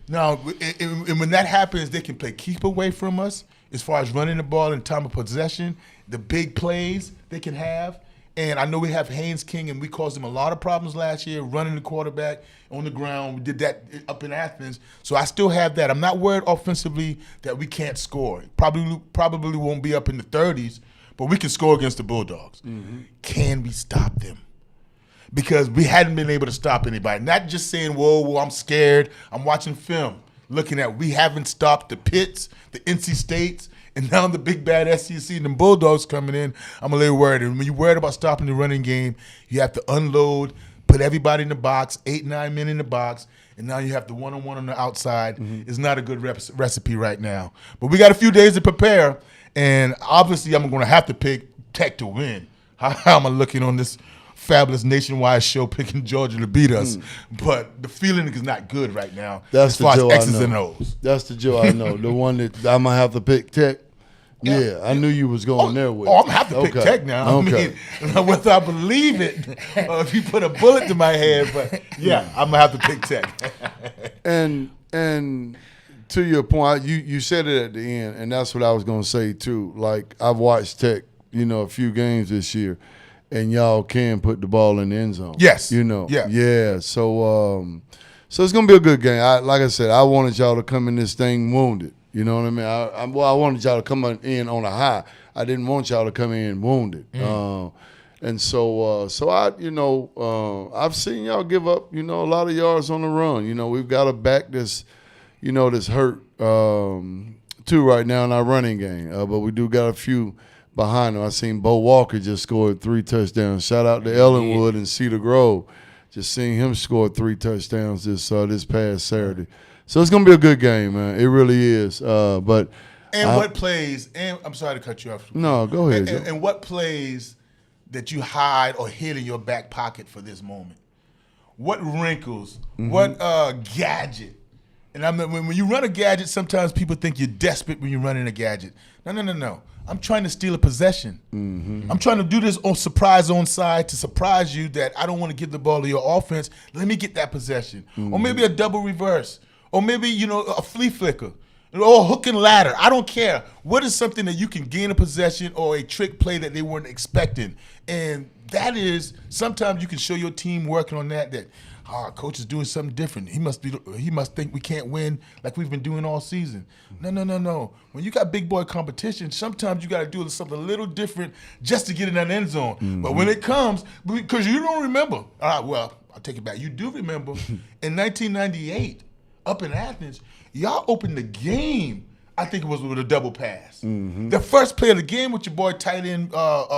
Now, and when that happens, they can play keep away from us as far as running the ball in time of possession, the big plays they can have. And I know we have Haynes King, and we caused him a lot of problems last year running the quarterback on the ground. We did that up in Athens. So I still have that. I'm not worried offensively that we can't score. Probably won't be up in the 30s, but we can score against the Bulldogs. Can we stop them? Because we hadn't been able to stop anybody. Not just saying, whoa, I'm scared. I'm watching film, looking at we haven't stopped the Pitts, the NC States, and now the big bad SEC and the Bulldogs coming in. I'm a little worried. And when you're worried about stopping the running game, you have to unload, put everybody in the box, 8, 9 men in the box, and now you have the one-on-one on the outside. It's not a good recipe right now. But we got a few days to prepare, and obviously I'm going to have to pick Tech to win. How am I looking on this fabulous nationwide show picking Georgia to beat us? But the feeling is not good right now. That's as far the Joe as X's I know. and O's. That's the Joe I know. The one that I'm going to have to pick Tech. Yeah, I knew you was going there with. Oh, I'm going to have to pick Tech now. Okay. I mean, whether I believe it or if you put a bullet to my head, but yeah, I'm going to have to pick Tech. And to your point, you said it at the end, and that's what I was going to say too. Like, I've watched Tech, a few games this year, and y'all can put the ball in the end zone. Yes. Yeah. So it's going to be a good game. Like I said, I wanted y'all to come in this thing wounded. You know what I mean? I wanted y'all to come in on a high. I didn't want y'all to come in wounded. And so I've seen y'all give up, a lot of yards on the run. We've got a back that's hurt too right now in our running game. But we do got a few behind him. I seen Bo Walker just scored 3 touchdowns. Shout out to Ellenwood and Cedar Grove. Just seeing him score 3 touchdowns this past Saturday. So it's gonna be a good game, man. It really is. What plays? And I'm sorry to cut you off. No, go ahead. And what plays that you hide or hid in your back pocket for this moment? What wrinkles? What gadget? And I mean, when you run a gadget, sometimes people think you're desperate when you're running a gadget. No. I'm trying to steal a possession. I'm trying to do this on surprise onside to surprise you that I don't want to give the ball to your offense. Let me get that possession. Or maybe a double reverse. Or maybe, a flea flicker. Or a hook and ladder. I don't care. What is something that you can gain a possession or a trick play that they weren't expecting? And that is, sometimes you can show your team working on that our coach is doing something different. He must think we can't win like we've been doing all season. No. When you got big boy competition, sometimes you got to do something a little different just to get in that end zone. But when it comes, because you don't remember. I'll take it back. You do remember in 1998, up in Athens, y'all opened the game. I think it was with a double pass. The first play of the game with your boy tight end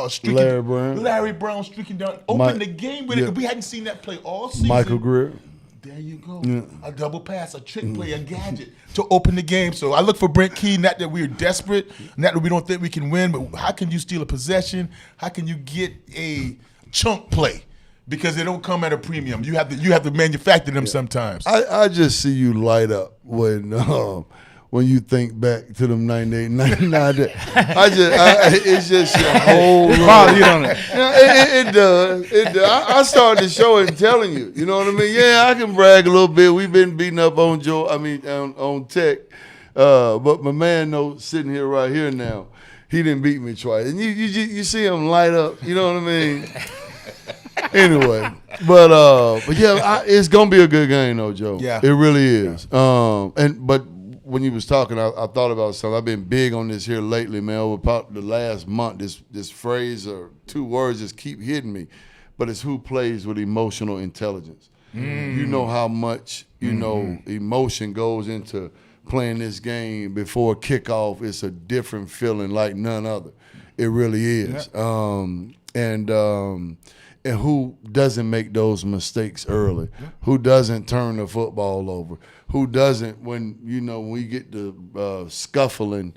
streaking, Larry Brown streaking down, opened the game with it. We hadn't seen that play all season. Michael Greer. There you go. Yeah. A double pass, a trick play, a gadget to open the game. So I look for Brent Key, not that we're desperate, not that we don't think we can win, but how can you steal a possession? How can you get a chunk play? Because they don't come at a premium. You have to manufacture them sometimes. I just see you light up when you think back to them 98, 99 days. It's just your whole it does. I started the show and telling you. You know what I mean? Yeah, I can brag a little bit. We've been beating up on on Tech. But my man sitting here right here now, he didn't beat me twice. And you see him light up. You know what I mean? Anyway, but yeah, it's gonna be a good game though, Joe. Yeah, it really is. But when you was talking, I thought about something. I've been big on this here lately, man. Over the last month, this phrase or two words just keep hitting me. But it's who plays with emotional intelligence. You know how much, emotion goes into playing this game before kickoff. It's a different feeling like none other. It really is. And who doesn't make those mistakes early? Who doesn't turn the football over? Who doesn't when we get to scuffling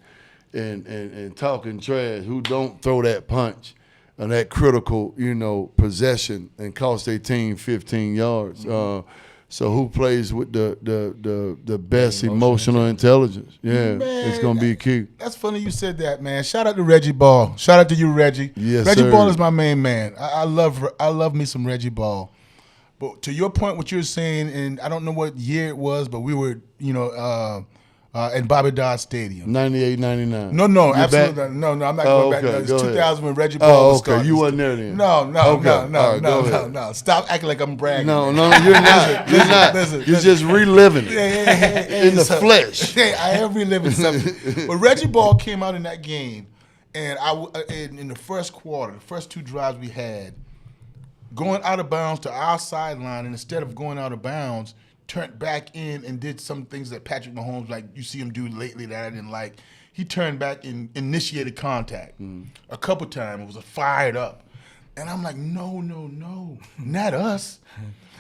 and talking trash? Who don't throw that punch and that critical possession and cost their team 15 yards? So who plays with the best emotional intelligence? Yeah, man, it's gonna be key. That's funny you said that, man. Shout out to Reggie Ball. Shout out to you, Reggie. Yes, Reggie sir. Ball is my main man. I love me some Reggie Ball. But to your point, what you were saying, and I don't know what year it was, but we were, at Bobby Dodd Stadium. 98, 99. No, You absolutely back? not. No, I'm not going back. Okay, No, it's go 2000 ahead. when Reggie Ball was starting. You wasn't there then. No. Okay. All right, go ahead. No. Stop acting like I'm bragging. No, you're not. You're not. You're just reliving it in the flesh. Hey, I am reliving something. But Reggie Ball came out in that game, and in the first quarter, the first two drives we had, going out of bounds to our sideline, and instead of going out of bounds, turned back in and did some things that Patrick Mahomes, like you see him do lately that I didn't like. He turned back and initiated contact a couple times. It was fired up. And I'm like, no, not us.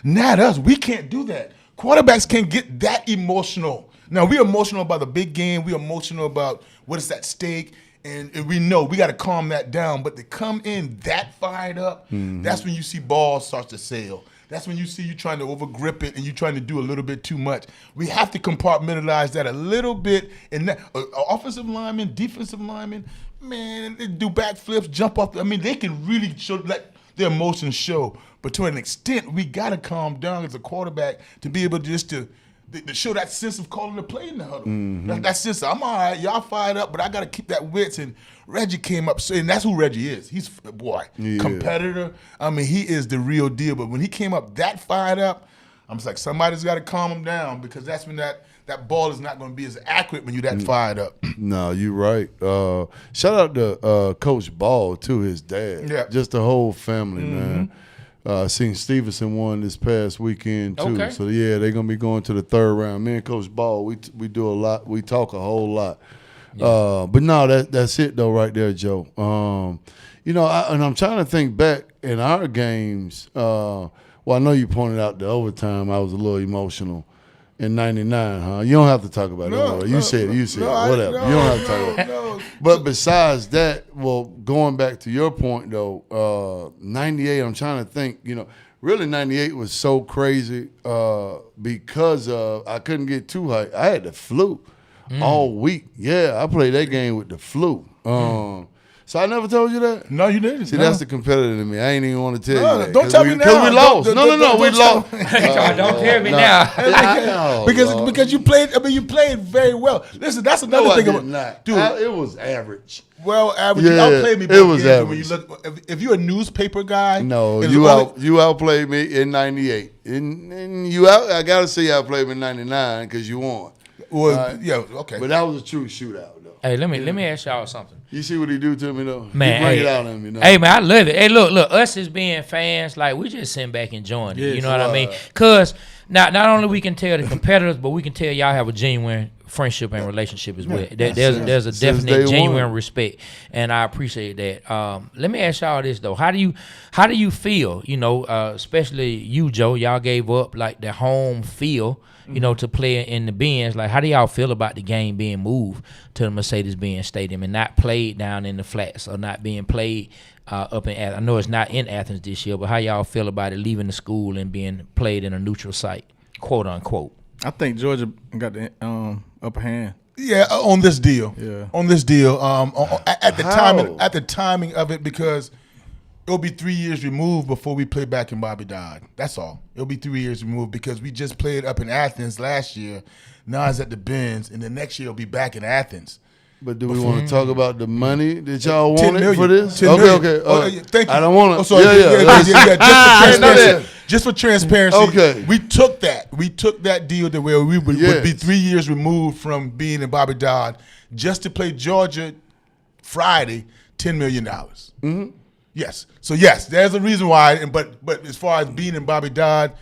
Not us. We can't do that. Quarterbacks can't get that emotional. Now, we're emotional about the big game. We're emotional about what is at stake. And we know we got to calm that down. But to come in that fired up, that's when you see balls start to sail. That's when you see you trying to overgrip it and you trying to do a little bit too much. We have to compartmentalize that a little bit. And that, offensive linemen, defensive linemen, man, they do backflips, jump off. They can really let their emotions show. But to an extent, we got to calm down as a quarterback to be able to show that sense of calling the play in the huddle. That sense of, I'm all right, y'all fired up, but I got to keep that wits. And Reggie came up, and that's who Reggie is. He's competitor. He is the real deal. But when he came up that fired up, I'm just like, somebody's got to calm him down because that's when that ball is not going to be as accurate when you're that fired up. No, you're right. Shout out to Coach Ball, too, his dad. Yeah. Just the whole family, man. Seen Stevenson won this past weekend too. Okay. So yeah, they're gonna be going to the third round. Me and Coach Ball, we do a lot. We talk a whole lot. Yeah. But no, that's it though, right there, Joe. And I'm trying to think back in our games. Well, I know you pointed out the overtime. I was a little emotional in '99, huh? You don't have to talk about it. You said it. Whatever. You don't have to talk about it. But besides that, well, going back to your point, though, 98, I'm trying to think, really 98 was so crazy because I couldn't get too high. I had the flu all week. Yeah, I played that game with the flu. So I never told you that? No, you didn't. See, that's the competitor in me. I ain't even want to tell you that. Don't tell me now. Because we lost. We lost. Don't tell me now. Because you played. You played very well. Listen, that's another thing. Dude, it was average. Well, average. Yeah, You outplayed me. it was average. When you look, if you're a newspaper guy, no, you outplayed me in '98, and I gotta say you outplayed me in '99 because you won. Well, yeah, okay. But that was a true shootout, though. Hey, let me ask y'all something. You see what he do to me, though? Man, he bring it out on me, though. Hey, man, I love it. Hey, look, us as being fans, like, we just sitting back enjoying it. You know what I mean? Because not only we can tell the competitors, but we can tell y'all have a genuine friendship and relationship as well. There's a definite genuine respect, and I appreciate that. Let me ask y'all this, though. How do you feel, especially you, Joe? Y'all gave up, like, the home feel, to play in the Benz. Like, how do y'all feel about the game being moved to the Mercedes-Benz Stadium and not played down in the flats or not being played up in Athens? I know it's not in Athens this year, but how y'all feel about it leaving the school and being played in a neutral site, quote unquote? I think Georgia got the upper hand. Yeah, on this deal. Yeah. On this deal. At the timing of it, because it'll be 3 years removed before we play back in Bobby Dodd. That's all. It'll be 3 years removed because we just played up in Athens last year. Now it's at the Benz, and the next year it'll be back in Athens. But do we want to talk about the money that y'all wanted million. for this? 10 million. Okay. Thank you. I don't want to. Oh, sorry. Yeah. Just Just for transparency, Okay. we took that deal to where we would be Yes. 3 years removed from being in Bobby Dodd just to play Georgia Friday, $10 million. Mm-hmm. Yes. So yes, there's a reason why. But as far as being in Bobby Dodd,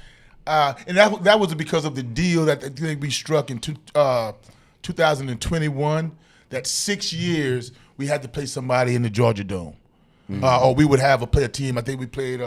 and that was because of the deal that I think we struck in 2021. That 6 years we had to play somebody in the Georgia Dome, or we would have play a team. I think we played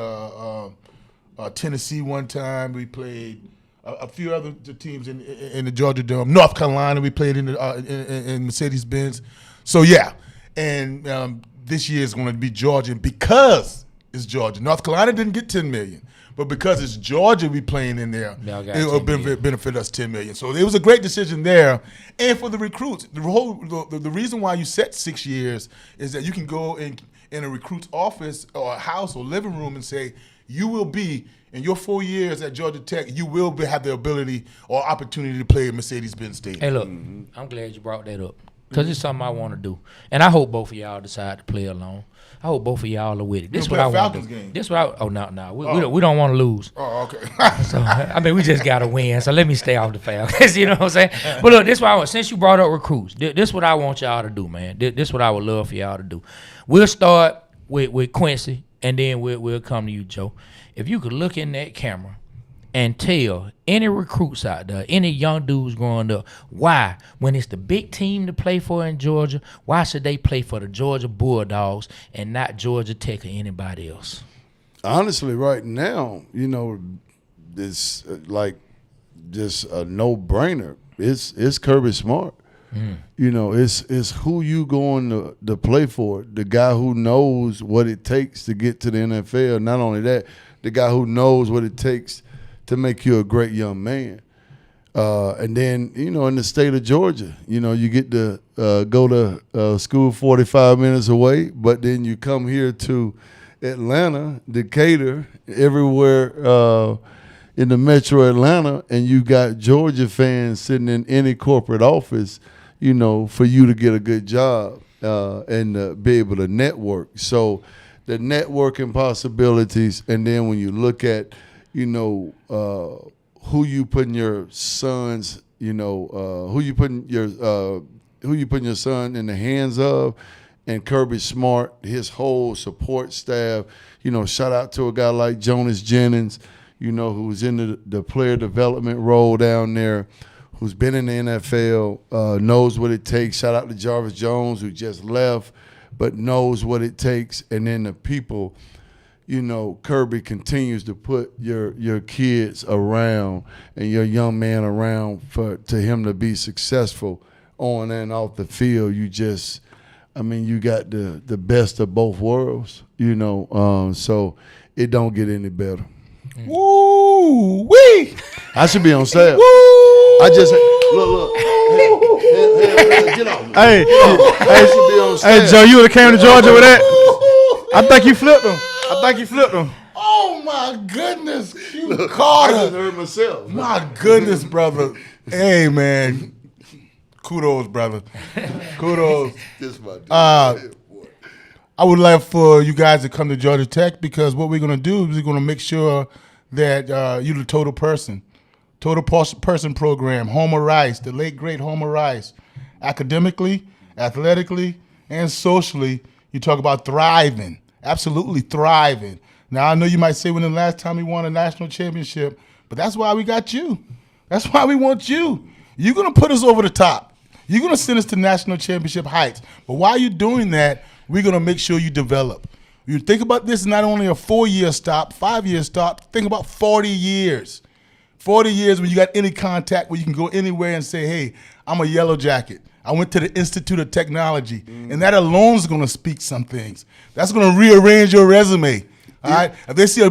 Tennessee one time. We played a few other teams in the Georgia Dome. North Carolina we played in Mercedes-Benz. So yeah, and this year is going to be Georgia because it's Georgia. North Carolina didn't get $10 million, but because it's Georgia we playing in there, it will benefit us $10 million. So it was a great decision there, and for the recruits, the reason why you set 6 years is that you can go in a recruit's office or a house or living room and say you will be in your 4 years at Georgia Tech. You will have the ability or opportunity to play at Mercedes-Benz Stadium. Hey, look, I'm glad you brought that up because it's something I want to do, and I hope both of y'all decide to play along. I hope both of y'all are with it. This is what I want to do. Game. This what I. Oh no, we don't want to lose. Oh, okay. So I mean, we just gotta win. So let me stay off the Falcons. You know what I'm saying? But look, this what I want. Since you brought up recruits, this what I want y'all to do, man. This what I would love for y'all to do. We'll start with Quincy, and then we'll come to you, Joe. If you could look in that camera and tell any recruits out there, any young dudes growing up, why, when it's the big team to play for in Georgia, why should they play for the Georgia Bulldogs and not Georgia Tech or anybody else? Honestly, right now, it's like just a no-brainer. It's Kirby Smart. It's who you going to play for. The guy who knows what it takes to get to the NFL. Not only that, the guy who knows what it takes to make you a great young man. And then, in the state of Georgia, you get to go to school 45 minutes away, but then you come here to Atlanta, Decatur, everywhere in the metro Atlanta, and you got Georgia fans sitting in any corporate office, for you to get a good job and be able to network. So the networking possibilities, and then when you look at, who you putting your sons, who you putting your son in the hands of, and Kirby Smart, his whole support staff. Shout out to a guy like Jonas Jennings, who's in the player development role down there, who's been in the NFL, knows what it takes. Shout out to Jarvis Jones, who just left, but knows what it takes. And then the people, Kirby continues to put your kids around and your young man around to him to be successful on and off the field. You got the best of both worlds, so it don't get any better. Woo wee! I should be on sale. Woo! I just look. Get off me. Hey, I should be on sale. hey, Joe, you would have came to Georgia with that? I think you flipped him. Oh my goodness, Q I Carter! just heard myself. My goodness, brother. Hey, man. Kudos, brother. Kudos. This my dude. I would like for you guys to come to Georgia Tech because what we're going to do is we're going to make sure that you're the total person program. Homer Rice, the late, great Homer Rice. Academically, athletically, and socially, you talk about thriving, absolutely thriving. Now, I know you might say when the last time we won a national championship, but that's why we got you. That's why we want you. You're going to put us over the top. You're going to send us to national championship heights. But while you're doing that, we're going to make sure you develop. You think about this, not only a 4-year stop, 5-year stop, think about 40 years. 40 years when you got any contact where you can go anywhere and say, hey, I'm a Yellow Jacket. I went to the Institute of Technology. And that alone is going to speak some things. That's going to rearrange your resume. All right? If they see a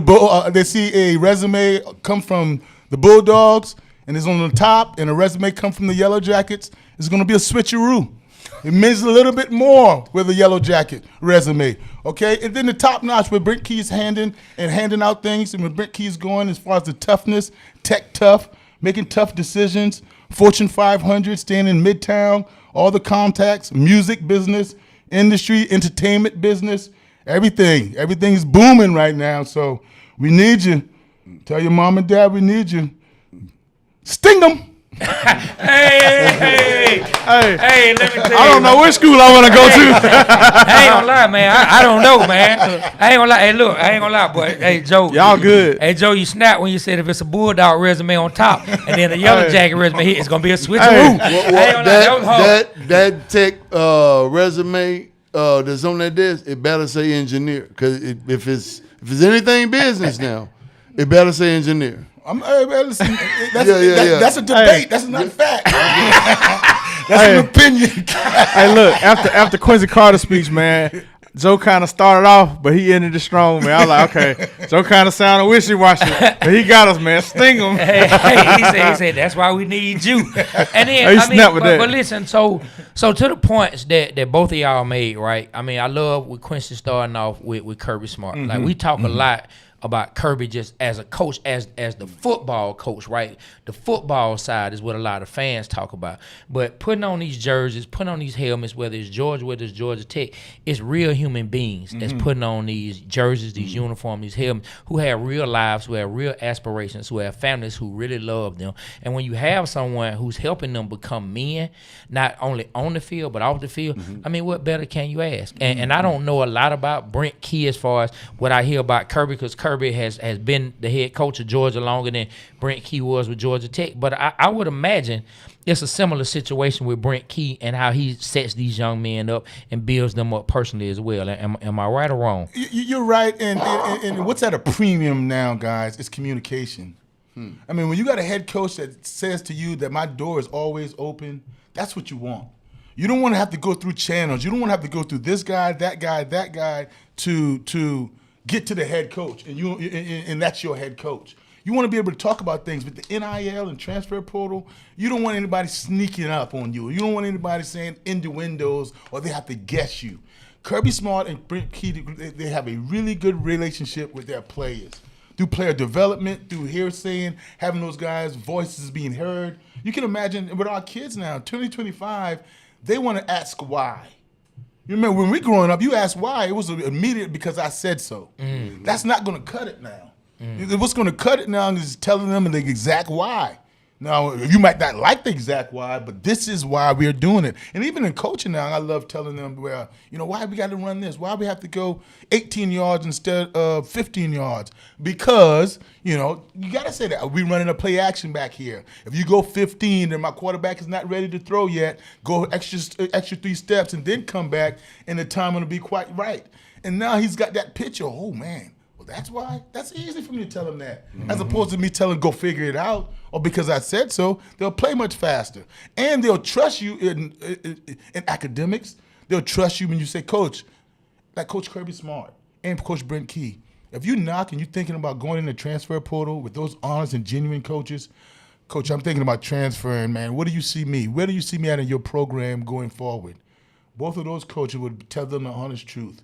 resume come from the Bulldogs and it's on the top and a resume come from the Yellow Jackets, it's going to be a switcheroo. It means a little bit more with a Yellow Jacket resume, okay? And then the top notch where Brent Key's handing out things, and when Brent Key's going as far as the toughness, tech tough, making tough decisions, Fortune 500, staying in Midtown, all the contacts, music business, industry, entertainment business, everything. Everything's booming right now, so we need you. Tell your mom and dad we need you. Sting them. Hey, let me tell you. I don't know which school I want to go to. I ain't gonna lie, man. I don't know, man. I ain't gonna lie. Hey, look, I ain't gonna lie, but hey, Joe. Y'all good. Hey, Joe, you snapped when you said if it's a Bulldog resume on top and then a Yellow Jacket resume here, it's gonna be a switcheroo. That tech resume that's on that desk, it better say engineer. Because if it's anything business now, it better say engineer. Listen, that's a debate. That's not fact. That's an opinion. Hey, look, after Quincy Carter's speech, man, Joe kind of started off, but he ended it strong, man. I was like, okay, Joe kind of sounded wishy-washy, but he got us, man. Sting him. He said, that's why we need you. And then, but listen, so to the points that both of y'all made, right? I mean, I love with Quincy starting off with Kirby Smart. Like, we talk a lot about Kirby just as a coach, as the football coach, right? The football side is what a lot of fans talk about. But putting on these jerseys, putting on these helmets, whether it's Georgia, whether it's Georgia Tech, it's real human beings that's putting on these jerseys, these uniforms, these helmets, who have real lives, who have real aspirations, who have families who really love them. And when you have someone who's helping them become men, not only on the field, but off the field, I mean, what better can you ask? And I don't know a lot about Brent Key as far as what I hear about Kirby, because Kirby has been the head coach of Georgia longer than Brent Key was with Georgia Tech. But I would imagine it's a similar situation with Brent Key and how he sets these young men up and builds them up personally as well. Am I right or wrong? You're right. And what's at a premium now, guys, is communication. I mean, when you got a head coach that says to you that my door is always open, that's what you want. You don't want to have to go through channels. You don't want to have to go through this guy, that guy to get to the head coach, and that's your head coach. You want to be able to talk about things with the NIL and transfer portal. You don't want anybody sneaking up on you. You don't want anybody saying innuendos or they have to guess you. Kirby Smart and Brent Key, they have a really good relationship with their players. Through player development, through hearsaying, having those guys' voices being heard. You can imagine with our kids now, 2025, they want to ask why. You remember when we growing up, you asked why, it was immediate because I said so. That's not going to cut it now. What's going to cut it now is telling them the exact why. Now, you might not like the exact why, but this is why we're doing it. And even in coaching now, I love telling them, well, why we got to run this? Why we have to go 18 yards instead of 15 yards? Because, you got to say that. We running a play action back here. If you go 15 and my quarterback is not ready to throw yet, go extra 3 steps and then come back, and the time will be quite right. And now he's got that picture. Oh, man. That's why. That's easy for me to tell them that. As opposed to me telling them, go figure it out, or because I said so, they'll play much faster. And they'll trust you in academics. They'll trust you when you say, Coach, like Coach Kirby Smart and Coach Brent Key. If you knock and you're thinking about going in the transfer portal with those honest and genuine coaches, Coach, I'm thinking about transferring, man. What do you see me? Where do you see me at in your program going forward? Both of those coaches would tell them the honest truth.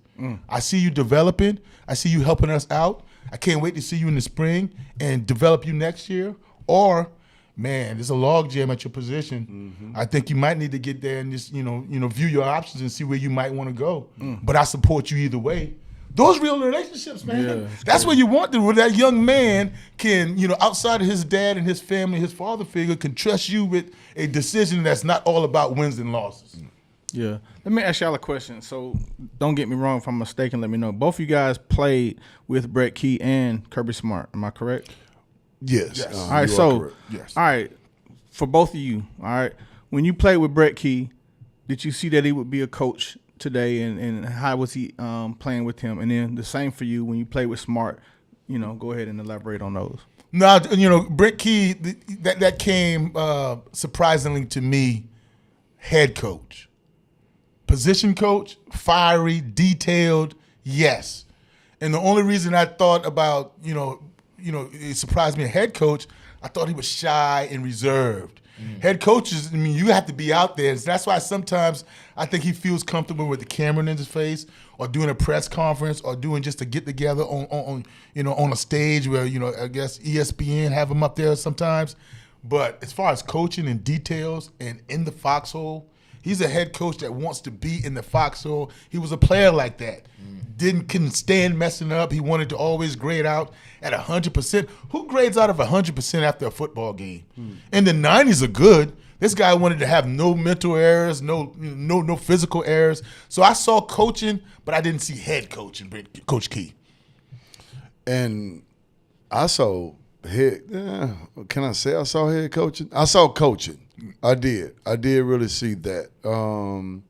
I see you developing. I see you helping us out. I can't wait to see you in the spring and develop you next year. Or, man, there's a log jam at your position. I think you might need to get there and just, view your options and see where you might want to go. But I support you either way. Those real relationships, man. That's what you want. Where that young man can, outside of his dad and his family, his father figure, can trust you with a decision that's not all about wins and losses. Yeah. Let me ask y'all a question. So don't get me wrong if I'm mistaken. Let me know. Both of you guys played with Brent Key and Kirby Smart. Am I correct? Yes. All right. So, yes. All right. For both of you, all right, when you played with Brent Key, did you see that he would be a coach today, and how was he playing with him? And then the same for you when you played with Smart. Go ahead and elaborate on those. No, Brent Key, that came surprisingly to me, head coach. Position coach, fiery, detailed, yes. And the only reason I thought about, it surprised me, a head coach, I thought he was shy and reserved. Head coaches, you have to be out there. That's why sometimes I think he feels comfortable with the camera in his face, or doing a press conference, or doing just a get together on a stage where, I guess ESPN have him up there sometimes. But as far as coaching and details and in the foxhole, He's a head coach that wants to be in the foxhole. He was a player like that. Couldn't stand messing up. He wanted to always grade out at 100%. Who grades out of 100% after a football game? In the 90s are good. This guy wanted to have no mental errors, no physical errors. So I saw coaching, but I didn't see head coaching, Coach Key. And I saw can I say I saw head coaching? I saw coaching. I did really see that. And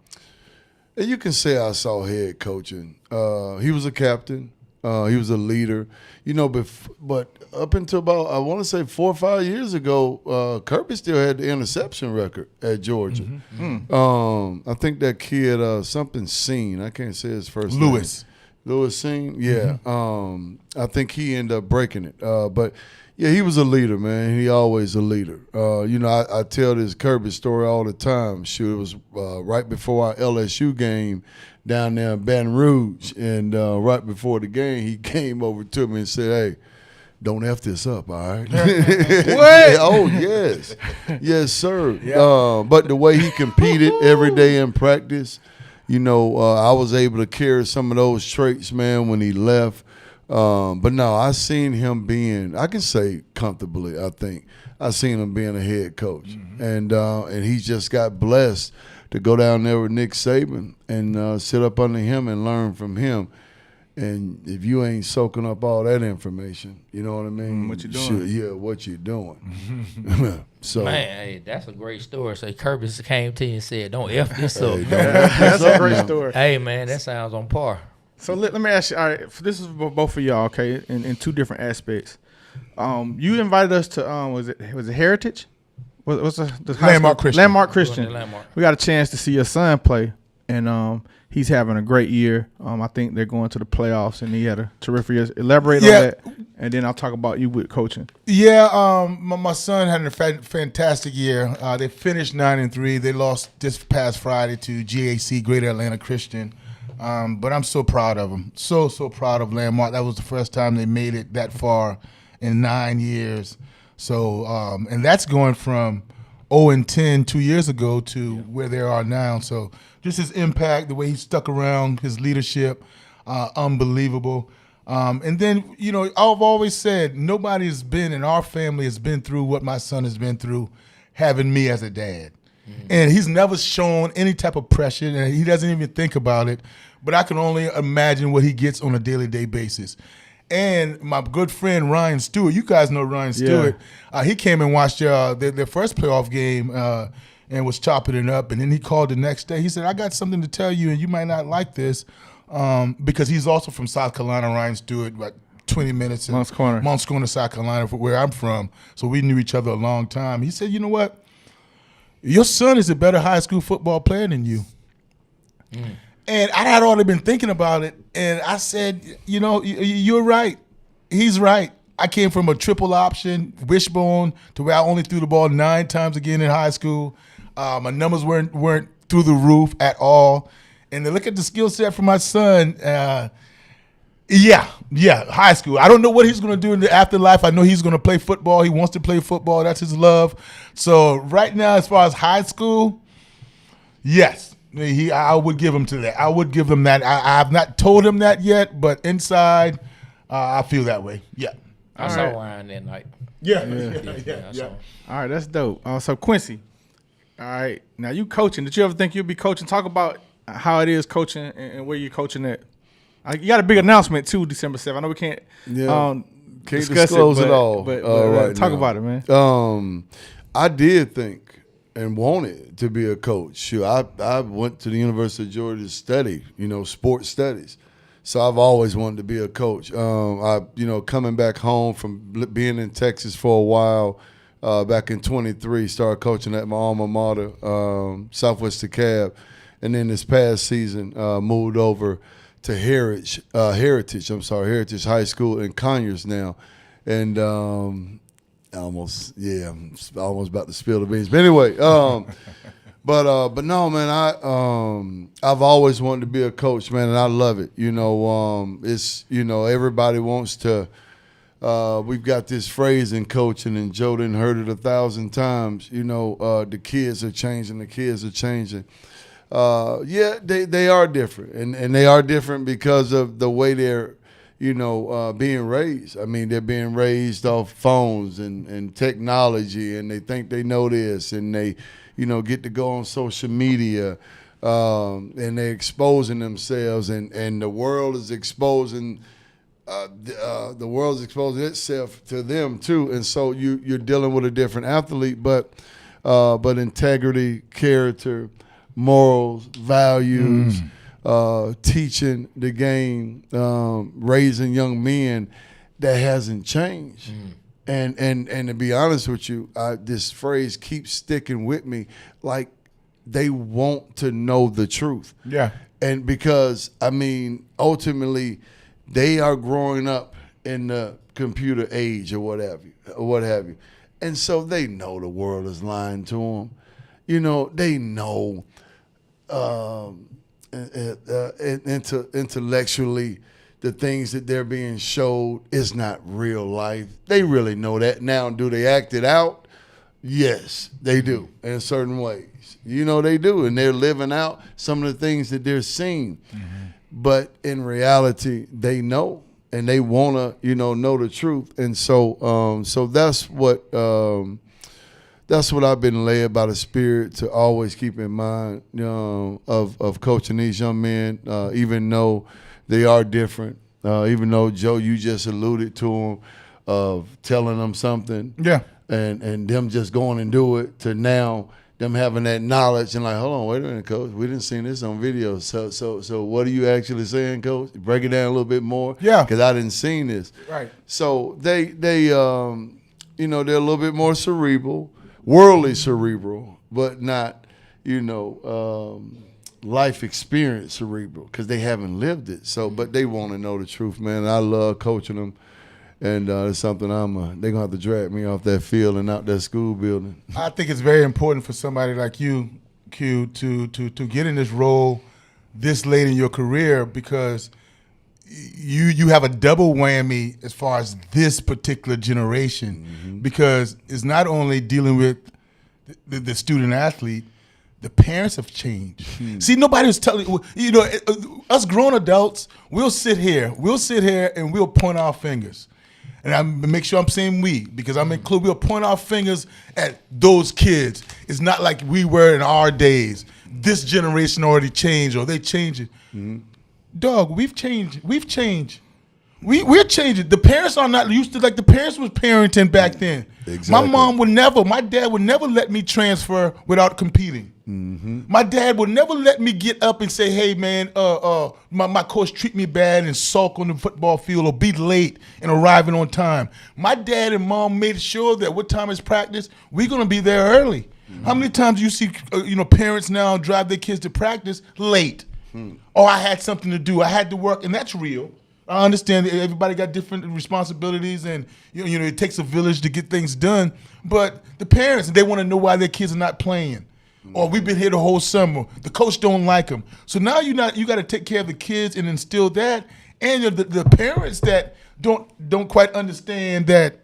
you can say I saw head coaching. He was a captain. He was a leader. But up until about, I want to say 4 or 5 years ago, Kirby still had the interception record at Georgia. I think that kid, something Seen, I can't say his first name. Lewis Seen, yeah. I think he ended up breaking it. But, yeah, he was a leader, man. He always a leader. I tell this Kirby story all the time. Shoot, it was right before our LSU game down there in Baton Rouge. And right before the game, he came over to me and said, hey, don't F this up, all right? What? Oh, yes. Yes, sir. Yeah. But the way he competed every day in practice, I was able to carry some of those traits, man, when he left. But no, I seen him being, I can say comfortably, I think, I seen him being a head coach. And he just got blessed to go down there with Nick Saban and sit up under him and learn from him. And if you ain't soaking up all that information, you know what I mean? What you doing? What you doing. So, man, hey, that's a great story. So Kirby came to you and said, don't F this up. That's a great story. Hey, man, that sounds on par. So let me ask you, all right, this is for both of y'all, okay, in two different aspects. You invited us to, was it Heritage? What's the Landmark Christian. Landmark Christian. Landmark. We got a chance to see your son play, and he's having a great year. I think they're going to the playoffs, and he had a terrific year. Elaborate on that, and then I'll talk about you with coaching. Yeah, my son had a fantastic year. They finished 9-3. They lost this past Friday to GAC, Greater Atlanta Christian. But I'm so proud of them. So proud of Landmark. That was the first time they made it that far in 9 years. So, and that's going from 0-10 2 years ago to where they are now. So just his impact, the way he stuck around, his leadership, unbelievable. And then, I've always said nobody has been in our family has been through what my son has been through, having me as a dad. And he's never shown any type of pressure, and he doesn't even think about it. But I can only imagine what he gets on a daily basis. And my good friend Ryan Stewart, you guys know Ryan Stewart. He came and watched their first playoff game and was chopping it up. And then he called the next day. He said, I got something to tell you, and you might not like this, because he's also from South Carolina, Ryan Stewart, like 20 minutes in Moncks Corner, South Carolina, where I'm from. So we knew each other a long time. He said, you know what? Your son is a better high school football player than you. And I had already been thinking about it, and I said, you're right. He's right. I came from a triple option, wishbone, to where I only threw the ball 9 times again in high school. My numbers weren't through the roof at all. And to look at the skill set for my son, high school. I don't know what he's going to do in the afterlife. I know he's going to play football. He wants to play football. That's his love. So right now, as far as high school, yes. I would give him to that. I would give him that. I have not told him that yet, but inside, I feel that way. Yeah. I saw Ryan that night. Yeah. All right, that's dope. So Quincy, all right, now you coaching. Did you ever think you'd be coaching? Talk about how it is coaching and where you're coaching at. You got a big announcement too, December 7th. I know we can't disclose it all. But right talk now. about it, man. I did think and wanted to be a coach. Sure, I went to the University of Georgia to study, sports studies. So I've always wanted to be a coach. Coming back home from being in Texas for a while, back in 23, started coaching at my alma mater, Southwest DeKalb. And then this past season, moved over to Heritage High School in Conyers now. And almost about to spill the beans. But anyway, but no, man, I've always wanted to be a coach, man, and I love it. It's everybody wants to we've got this phrase in coaching, and Joe done heard it 1,000 times. The kids are changing. The kids are changing. They are different, and they are different because of the way they're, being raised. I mean, they're being raised off phones and technology, and they think they know this, and they, get to go on social media, and they're exposing themselves, and the world is exposing. The world's exposing itself to them too, and so you're dealing with a different athlete, but integrity, character, morals, values, teaching the game, raising young men, that hasn't changed. And to be honest with you, this phrase keeps sticking with me. Like, they want to know the truth. Yeah. And because ultimately, they are growing up in the computer age or what have you. And so they know the world is lying to them. They know intellectually the things that they're being showed is not real life. They really know that. Now, do they act it out? Yes, they do in certain ways. They do, and they're living out some of the things that they're seeing. But in reality, they know, and they want to, know the truth. And so that's what I've been led by the Spirit to always keep in mind, of coaching these young men, even though they are different. Even though, Joe, you just alluded to them, of telling them something, and them just going and do it, to now them having that knowledge and like, hold on, wait a minute, Coach, we didn't see this on video. So what are you actually saying, Coach? Break it down a little bit more. Yeah. Because I didn't see this. Right. So they they're a little bit more cerebral, worldly cerebral, but not, life experience cerebral, because they haven't lived it. So, but they want to know the truth, man. I love coaching them. And it's something they're going to have to drag me off that field and out that school building. I think it's very important for somebody like you, Q, to get in this role this late in your career, because you have a double whammy as far as this particular generation, because it's not only dealing with the student athlete, the parents have changed. See, nobody was telling us grown adults, we'll sit here and we'll point our fingers. And I make sure I'm saying we, because I'm included. We'll point our fingers at those kids. It's not like we were in our days. This generation already changed, or they changed it. Dog, we've changed. We're changing. The parents are not used to, like, the parents was parenting back then. Exactly. My dad would never let me transfer without competing. My dad would never let me get up and say, hey, man, my coach treat me bad and sulk on the football field or be late and arriving on time. My dad and mom made sure that what time is practice, we're going to be there early. How many times you see parents now drive their kids to practice late? Or I had something to do. I had to work, and that's real. I understand that everybody got different responsibilities, and it takes a village to get things done. But the parents, they want to know why their kids are not playing. Or we've been here the whole summer. The coach don't like them. So now you got to take care of the kids and instill that. And the parents that don't quite understand that,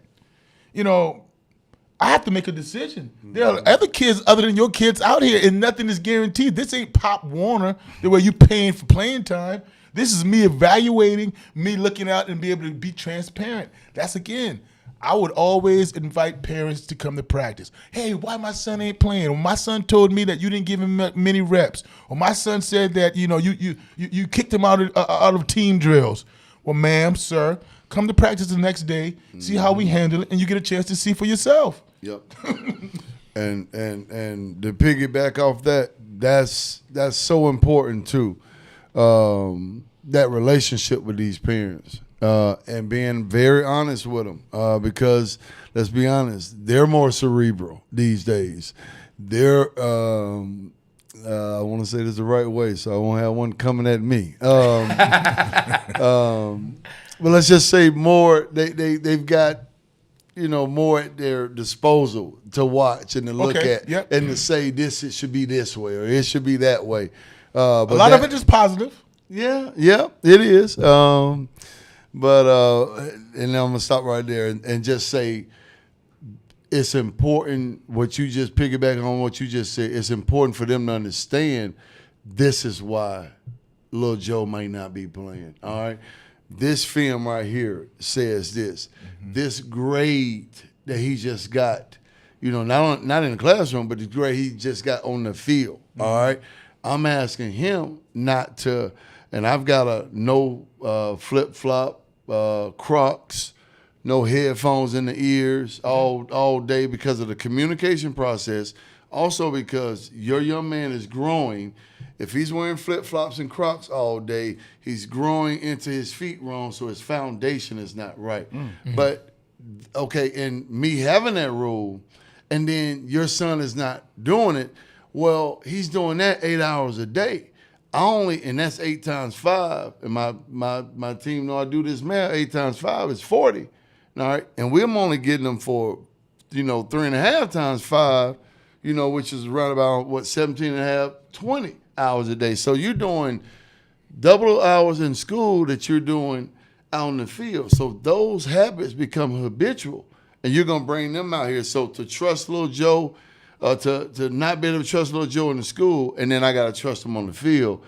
I have to make a decision. There are other kids other than your kids out here, and nothing is guaranteed. This ain't Pop Warner, the way you paying for playing time. This is me evaluating, me looking out and be able to be transparent. That's, again, I would always invite parents to come to practice. Hey, why my son ain't playing? Or my son told me that you didn't give him many reps. Or my son said that you kicked him out of team drills. Well, ma'am, sir, come to practice the next day, see how we handle it, and you get a chance to see for yourself. Yep. and to piggyback off that's so important too. That relationship with these parents. And being very honest with them, because let's be honest, they're more cerebral these days. They're, I want to say this the right way, so I won't have one coming at me. But let's just say more. They've got more at their disposal to watch and to look at, and to say it should be this way or it should be that way. But a lot of it is positive. Yeah, it is. and I'm gonna stop right there and just say it's important what you just piggyback on what you just said. It's important for them to understand this is why Lil Joe might not be playing. All right, this film right here says this. This grade that he just got, not in the classroom, but the grade he just got on the field. All right, I'm asking him not to. And I've got a no flip-flop, Crocs, no headphones in the ears all day because of the communication process. Also because your young man is growing. If he's wearing flip-flops and Crocs all day, he's growing into his feet wrong, so his foundation is not right. But, okay, and me having that rule, and then your son is not doing it, well, he's doing that 8 hours a day. And that's 8 times 5. And my team know I do this math. 8 times 5 is 40. All right. And we're only getting them for, 3.5 times 5, which is around about 17 and a half, 20 hours a day. So you're doing double hours in school that you're doing out in the field. So those habits become habitual. And you're gonna bring them out here. So to trust little Joe, to not be able to trust little Joe in the school, and then I got to trust him on the field.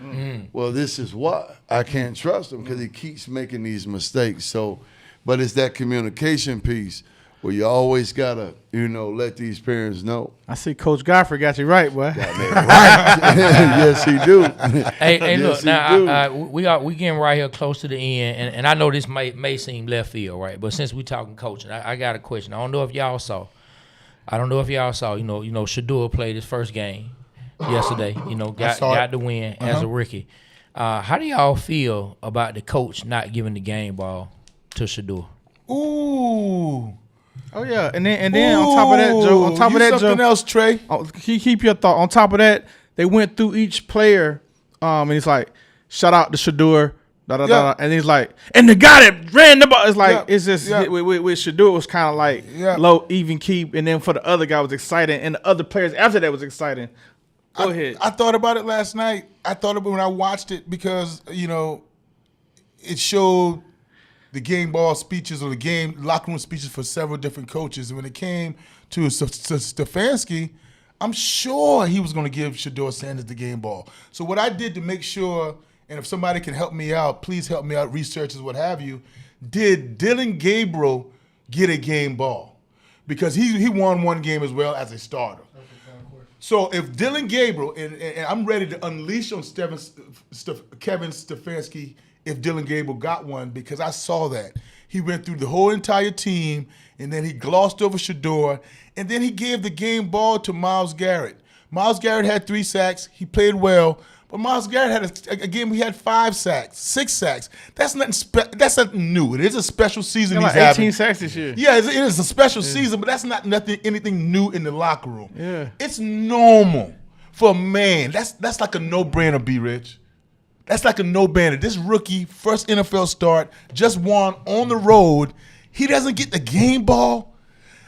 Well, this is why I can't trust him, because he keeps making these mistakes. So, but it's that communication piece where you always got to, let these parents know. I see Coach Godfrey got you right, boy. Right. Yes, he do. Hey, Yes, look, he now do. we getting right here close to the end, and I know this may seem left field, right? But since we talking coaching, I got a question. I don't know if y'all saw, Shador played his first game yesterday. Got the win as a rookie. How do y'all feel about the coach not giving the game ball to Shador? Ooh. Oh yeah, and then on top of that, Joe. Something else, Trey. Keep your thought. On top of that, they went through each player, and he's like, shout out to Shador. And he's like, and the guy that ran the ball, it's like, it's just, with Shador, it was kind of like low, even keep. And then for the other guy, it was exciting. And the other players after that was exciting. Go ahead. I thought about it last night. I thought about it when I watched it because, it showed the game ball speeches or the game locker room speeches for several different coaches. And when it came to Stefanski, I'm sure he was going to give Shador Sanders the game ball. So what I did to make sure, and if somebody can help me out, please help me out, researchers, what have you, did Dylan Gabriel get a game ball? Because he won one game as well as a starter. So if Dylan Gabriel, and I'm ready to unleash on Kevin Stefanski if Dylan Gabriel got one, because I saw that. He went through the whole entire team, and then he glossed over Shador, and then he gave the game ball to Myles Garrett. Myles Garrett had 3 sacks. He played well. But Myles Garrett had a game. He had 5 sacks, 6 sacks. That's nothing new. It is a special season. He's like 18 having. sacks this year. Yeah, it is a special season, but that's not anything new in the locker room. Yeah, it's normal for a man. That's like a no-brainer, B. Rich. That's like a no-brainer. This rookie, first NFL start, just won on the road. He doesn't get the game ball.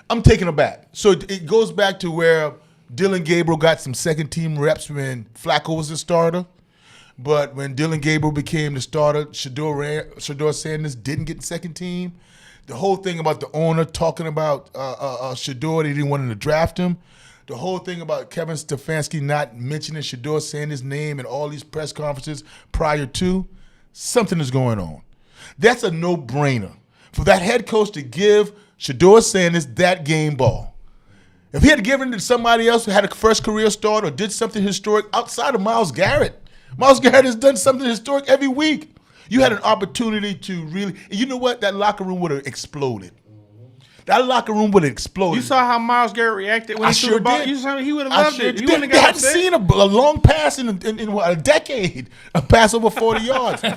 I'm taken aback. So it goes back to where Dylan Gabriel got some second-team reps when Flacco was the starter. But when Dylan Gabriel became the starter, Shador Sanders didn't get second team. The whole thing about the owner talking about Shador, they didn't want him to draft him. The whole thing about Kevin Stefanski not mentioning Shador Sanders' name in all these press conferences prior to, something is going on. That's a no-brainer for that head coach to give Shador Sanders that game ball. If he had given it to somebody else who had a first career start or did something historic outside of Myles Garrett has done something historic every week. You had an opportunity to really, and you know what? That locker room would have exploded. That locker room would have exploded. You saw how Myles Garrett reacted when he threw the ball? Did. You saw he would have loved it. They hadn't seen a long pass in a decade, a pass over 40 yards. No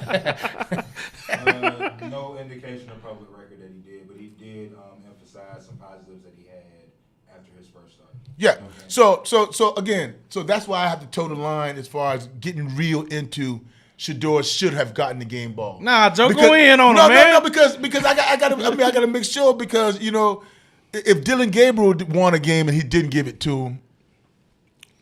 indication of public record that he did, but he did emphasize some positives that he had after his first start. Yeah. Okay. So again, that's why I have to toe the line as far as getting real into Shador should have gotten the game ball. Nah, Joe, go in on him, man. No, because I gotta make sure, because if Dylan Gabriel won a game and he didn't give it to him,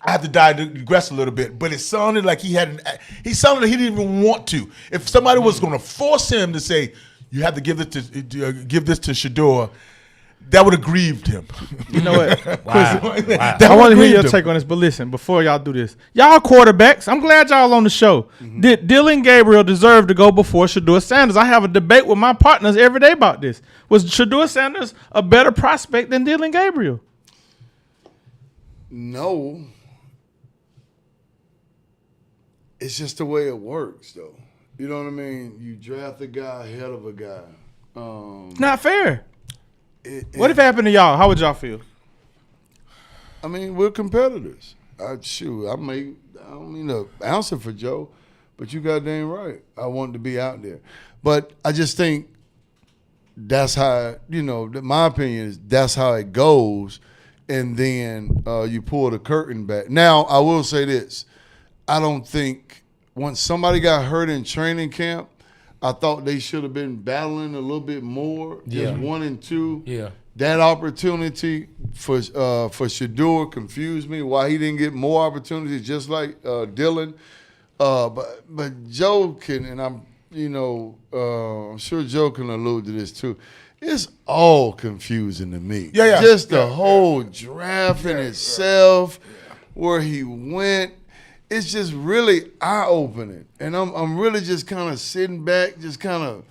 I have to digress a little bit. But it sounded like he sounded like he didn't even want to. If somebody was going to force him to say, you have to give this to Shador, that would have grieved him. You know what? Wow. I want to hear your take on this, but listen, before y'all do this, y'all quarterbacks, I'm glad y'all on the show. Did Dylan Gabriel deserve to go before Shador Sanders? I have a debate with my partners every day about this. Was Shador Sanders a better prospect than Dylan Gabriel? No. It's just the way it works, though. You know what I mean? You draft a guy ahead of a guy. Not fair. What if it happened to y'all? How would y'all feel? I mean, we're competitors. I don't mean to answer for Joe, but you goddamn right. I want to be out there. But I just think that's how, my opinion is that's how it goes. And then you pull the curtain back. Now, I will say this. I don't think once somebody got hurt in training camp, I thought they should have been battling a little bit more. Just 1 and 2. Yeah. That opportunity for Shador confused me. Why he didn't get more opportunities, just like Dylan. But Joe can, and I'm sure Joe can allude to this too. It's all confusing to me. Yeah. Just the whole draft in itself, where he went. It's just really eye-opening. And I'm really just kind of sitting back, just kind of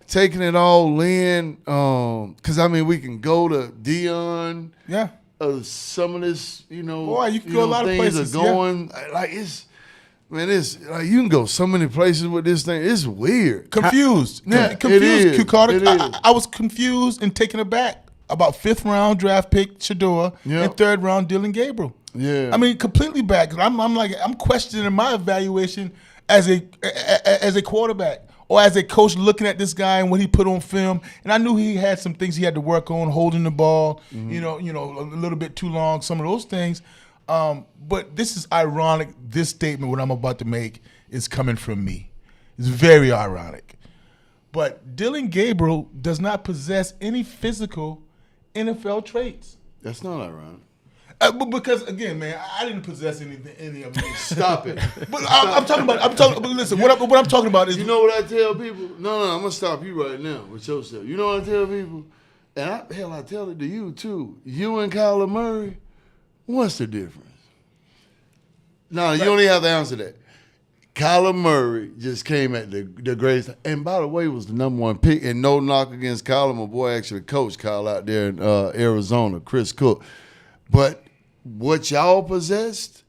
taking it all in. Because, we can go to Dion. Yeah. Some of this, Boy, you can go a lot of things places. are going. It's like you can go so many places with this thing. It's weird. Confused. Yeah, Confused, it is. Q Carter. It is. I was confused and taken aback about 5th round draft pick Shador and 3rd round Dylan Gabriel. Yeah. Completely back. I'm questioning my evaluation as a quarterback or as a coach looking at this guy and what he put on film. And I knew he had some things he had to work on, holding the ball, a little bit too long, some of those things. But this is ironic. This statement, what I'm about to make, is coming from me. It's very ironic. But Dylan Gabriel does not possess any physical NFL traits. That's not ironic. But because again, man, I didn't possess any of them. Stop it. But I'm talking about. But listen, what I'm talking about is. You know what I tell people? No, I'm gonna stop you right now with yourself. You know what I tell people? And I tell it to you too. You and Kyler Murray, what's the difference? No, you don't even have to answer that. Kyler Murray just came at the greatest, and by the way, was the number 1 pick. And no knock against Kyler, my boy actually coached Kyle out there in Arizona, Chris Cook. But what y'all possessed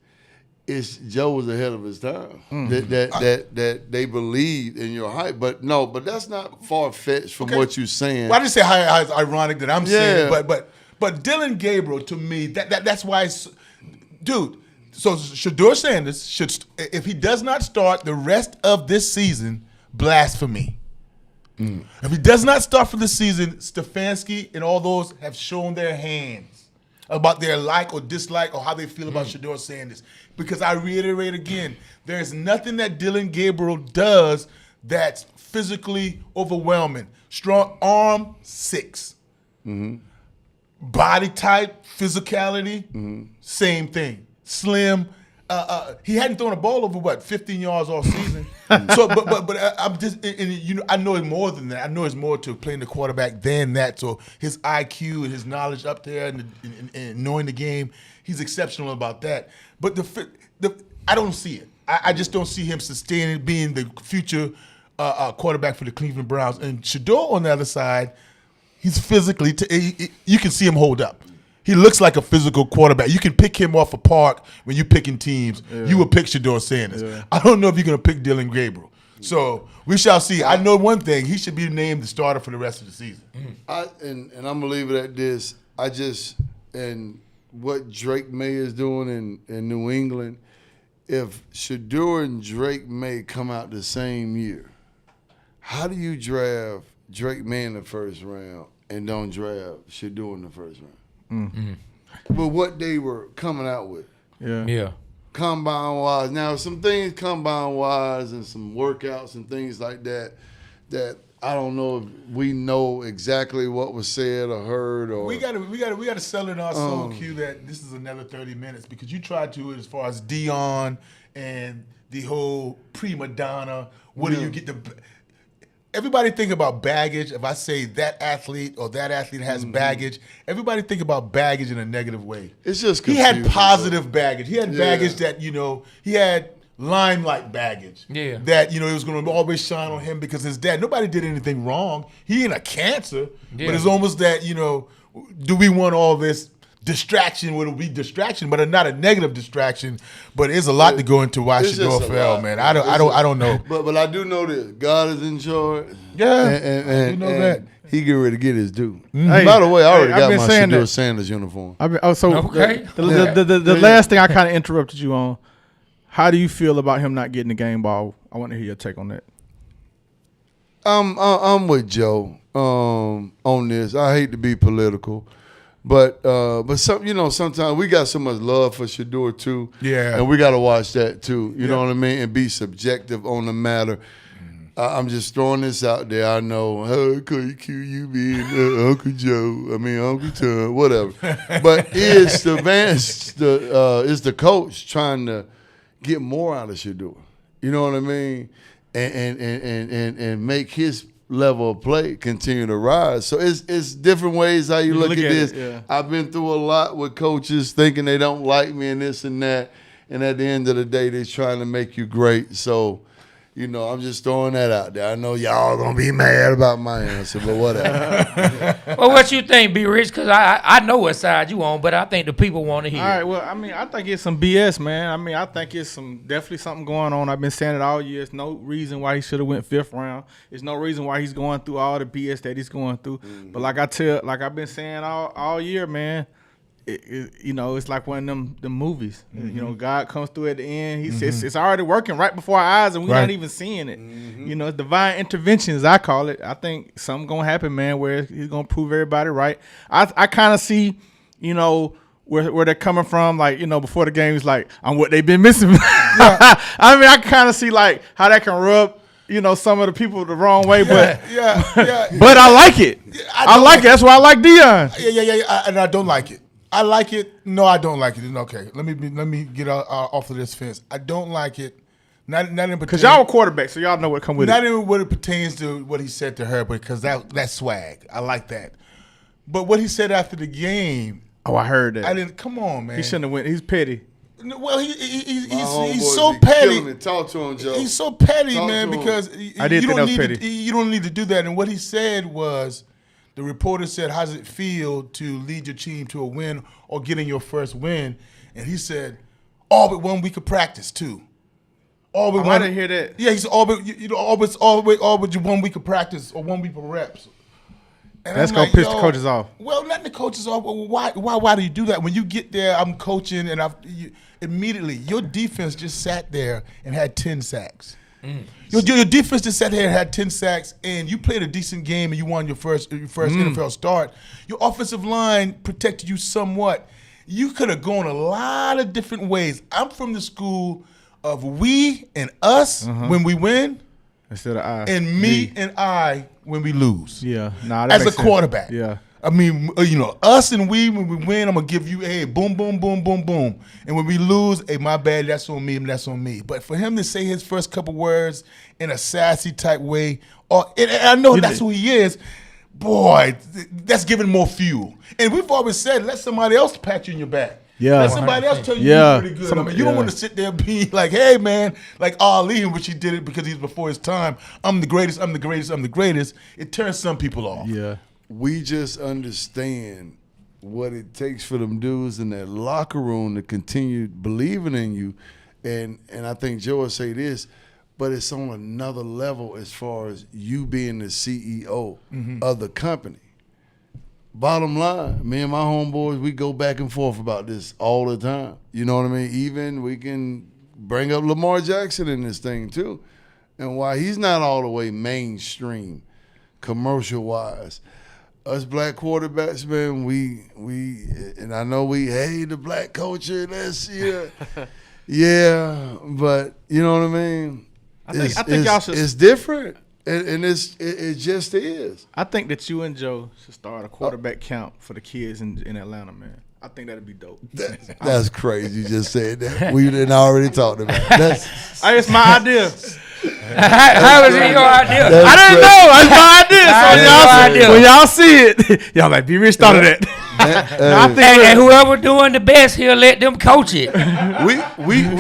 is Joe was ahead of his time. That they believed in your hype, but that's not far fetched from what you're saying. Well, I didn't say how it's ironic that I'm saying it, but Dylan Gabriel to me that's why, dude. So Shador Sanders should, if he does not start the rest of this season, blasphemy. If he does not start for the season, Stefanski and all those have shown their hands about their like or dislike or how they feel about Shador Sanders. Because I reiterate again, there's nothing that Dylan Gabriel does that's physically overwhelming. Strong arm, 6. Body type, physically, same thing. Slim. He hadn't thrown a ball over 15 yards all season. So, but I'm just, I know it's more than that. I know it's more to playing the quarterback than that. So his IQ and his knowledge up there and knowing the game, he's exceptional about that. But I don't see it. I just don't see him sustaining being the future quarterback for the Cleveland Browns. And Shador on the other side, he's physically, you can see him hold up. He looks like a physical quarterback. You can pick him off a park when you're picking teams. Yeah. You will pick Shador Sanders. Yeah. I don't know if you're going to pick Dylan Gabriel. So we shall see. I know one thing. He should be named the starter for the rest of the season. And I'm going to leave it at this. And what Drake May is doing in New England, if Shador and Drake May come out the same year, how do you draft Drake May in the first round and don't draft Shador in the first round? But what they were coming out with. Yeah. Combine-wise. Now, some things combine-wise and some workouts and things like that I don't know if we know exactly what was said or heard or we gotta sell in our soul, Q, that this is another 30 minutes because you tried to as far as Dion and the whole prima donna. What do you get everybody think about baggage. If I say that athlete or that athlete has baggage, everybody think about baggage in a negative way. It's just he had confusing, positive baggage. He had baggage that, he had limelight baggage. Yeah. That, it was going to always shine on him because his dad, nobody did anything wrong. He ain't a cancer. Yeah. But it's almost that, do we want all this distraction? Would it be distraction, but not a negative distraction? But it's a lot to go into why It's just Shador a fell, lot, man. man. I don't know. But I do know this. God is in charge. Yeah, And you know that. he get ready to get his due. Hey, By the way, I already I've got been my saying Shador that. Sanders uniform. Okay. The last thing I kind of interrupted you on, how do you feel about him not getting the game ball? I want to hear your take on that. I'm with Joe on this. I hate to be political, but sometimes we got so much love for Shador too. Yeah. And we got to watch that too. You know what I mean? And be subjective on the matter. I'm just throwing this out there. I know, you being Uncle Joe. I mean Uncle Tom, whatever. But is the coach trying to get more out of Shador? You know what I mean? And make his level of play continue to rise. So it's different ways how you look at this. Yeah. I've been through a lot with coaches thinking they don't like me and this and that. And at the end of the day, they're trying to make you great. So, I'm just throwing that out there. I know y'all going to be mad about my answer, but whatever. Well, what you think, B. Rich? Because I know what side you on, but I think the people want to hear. All right, well, I think it's some BS, man. I think it's definitely something going on. I've been saying it all year. There's no reason why he should have went 5th round. There's no reason why he's going through all the BS that he's going through. But like I've been saying all year, man, it's like one of them movies. God comes through at the end. He says it's already working right before our eyes, and we're not even seeing it. It's divine intervention, as I call it. I think something gonna happen, man, where he's gonna prove everybody right. I kind of see, where they're coming from. Like, before the game, he's like, I'm what they've been missing. I kind of see like how that can rub some of the people the wrong way, but but I like it. I like it. That's why I like Deion. Yeah. And I don't like it. I like it. No, I don't like it. Okay, let me get off of this fence. I don't like it. Not in because y'all were quarterbacks, so y'all know what come with not it. even what it pertains to what he said to her, because that's swag. I like that. But what he said after the game, Oh, I heard that. I didn't. Come on, man. He shouldn't have went. He's petty. Well, he's homeboys so be petty. killing me. Talk to him, Joe. He's so petty, Talk man, to him. because I didn't think that was petty. you don't need to do that. And what he said was, the reporter said, "How does it feel to lead your team to a win or getting your first win?" And he said, "All but 1 week of practice, too." All but I didn't hear that. Yeah, he said all but all but 1 week of practice or 1 week of reps. And That's I'm gonna like, piss the coaches off. Well, letting the coaches off. Well, why do you do that? When you get there, I'm coaching, and immediately your defense just sat there and had 10 sacks. Your defense just sat there and had 10 sacks, and you played a decent game, and you won your first NFL start. Your offensive line protected you somewhat. You could have gone a lot of different ways. I'm from the school of we and us when we win, Instead of I. and me and I when we lose. Yeah. Nah, that As a makes sense. quarterback. Yeah. I mean, us and we, when we win, I'm going to give you, hey, boom, boom, boom, boom, boom. And when we lose, hey, my bad, that's on me, that's on me. But for him to say his first couple words in a sassy type way, and I know that's who he is, boy, that's giving more fuel. And we've always said, let somebody else pat you in your back. Yeah. Let somebody else tell you Yeah. you're pretty good. You don't want to sit there and be like, hey, man, like Ali, in which he did it because he's before his time. I'm the greatest, I'm the greatest, I'm the greatest. It turns some people off. Yeah. We just understand what it takes for them dudes in that locker room to continue believing in you. And I think Joe will say this, but it's on another level as far as you being the CEO of the company. Bottom line, me and my homeboys, we go back and forth about this all the time. You know what I mean? Even we can bring up Lamar Jackson in this thing too. And why he's not all the way mainstream, commercial-wise. Us black quarterbacks, man, we and I know the black culture, yeah, but you know what I mean? I think y'all should. It's different, and it just is. I think that you and Joe should start a quarterback camp for the kids in Atlanta, man. I think that'd be dope. That's crazy. You just said that. We didn't already talked about it. It's my idea. How was it your idea? I didn't know. That's my idea. That's So when y'all see it, y'all like, B-Rich started that. And whoever doing the best, he'll let them coach it. We